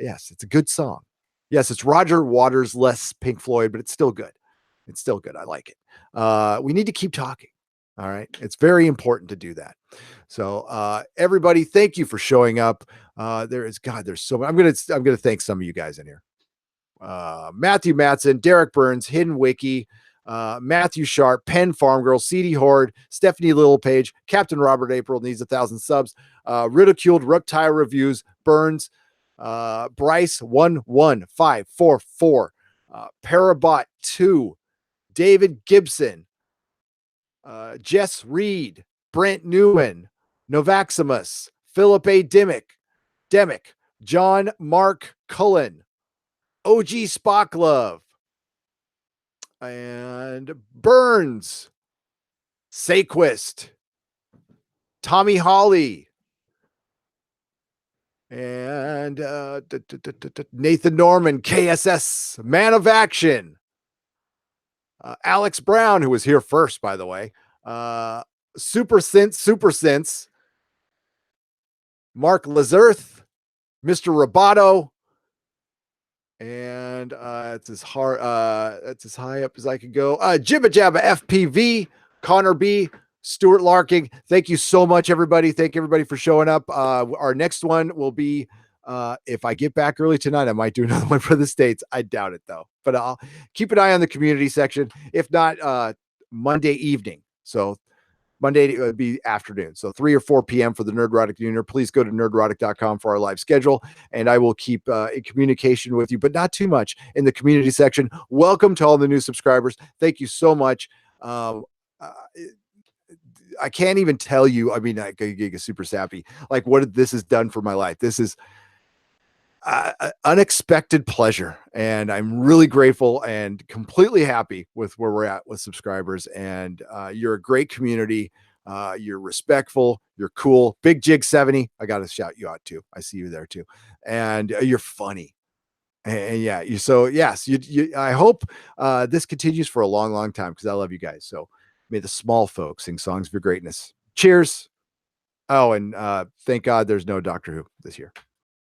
Yes, it's a good song. Yes, it's Roger Waters, less Pink Floyd, but it's still good. It's still good. I like it. We need to keep talking. All right. It's very important to do that. So everybody, thank you for showing up. There's so many. I'm gonna thank some of you guys in here. Matthew Matson, Derek Burns, Hidden Wiki, Matthew Sharp, Penn Farm Girl, CD Horde, Stephanie Littlepage, Captain Robert April needs 1,000 subs, Ridiculed Reptile Reviews, Burns, Bryce 11544, Parabot 2, David Gibson, Jess Reed, Brent Newen, Novaximus, Philip A. Demick, John Mark Cullen, OG Spocklove, and Burns, Saquist, Tommy Hawley, and Nathan Norman, KSS, Man of Action, Alex Brown, who was here first, by the way, Super Sense, Mark Lazarth, Mr. Roboto, and it's as high up as I can go. Jibba Jabba FPV, Connor B, Stuart Larking. Thank you so much, everybody. Thank everybody for showing up. Our next one will be, if I get back early tonight, I might do another one for the States. I doubt it though, but I'll keep an eye on the community section. If not, Monday evening. So Monday it would be afternoon. So 3 or 4 p.m. for the Nerdrotic Junior. Please go to nerdrotic.com for our live schedule, and I will keep in communication with you, but not too much in the community section. Welcome to all the new subscribers. Thank you so much. I can't even tell you. I mean, I get super sappy. Like what this has done for my life. This is unexpected pleasure, and I'm really grateful and completely happy with where we're at with subscribers. And you're a great community. You're respectful. You're cool. Big Jig 70. I got to shout you out too. I see you there too. And you're funny. And yeah, I hope this continues for a long, long time because I love you guys. So may the small folks sing songs of your greatness. Cheers. Oh, and thank God there's no Doctor Who this year.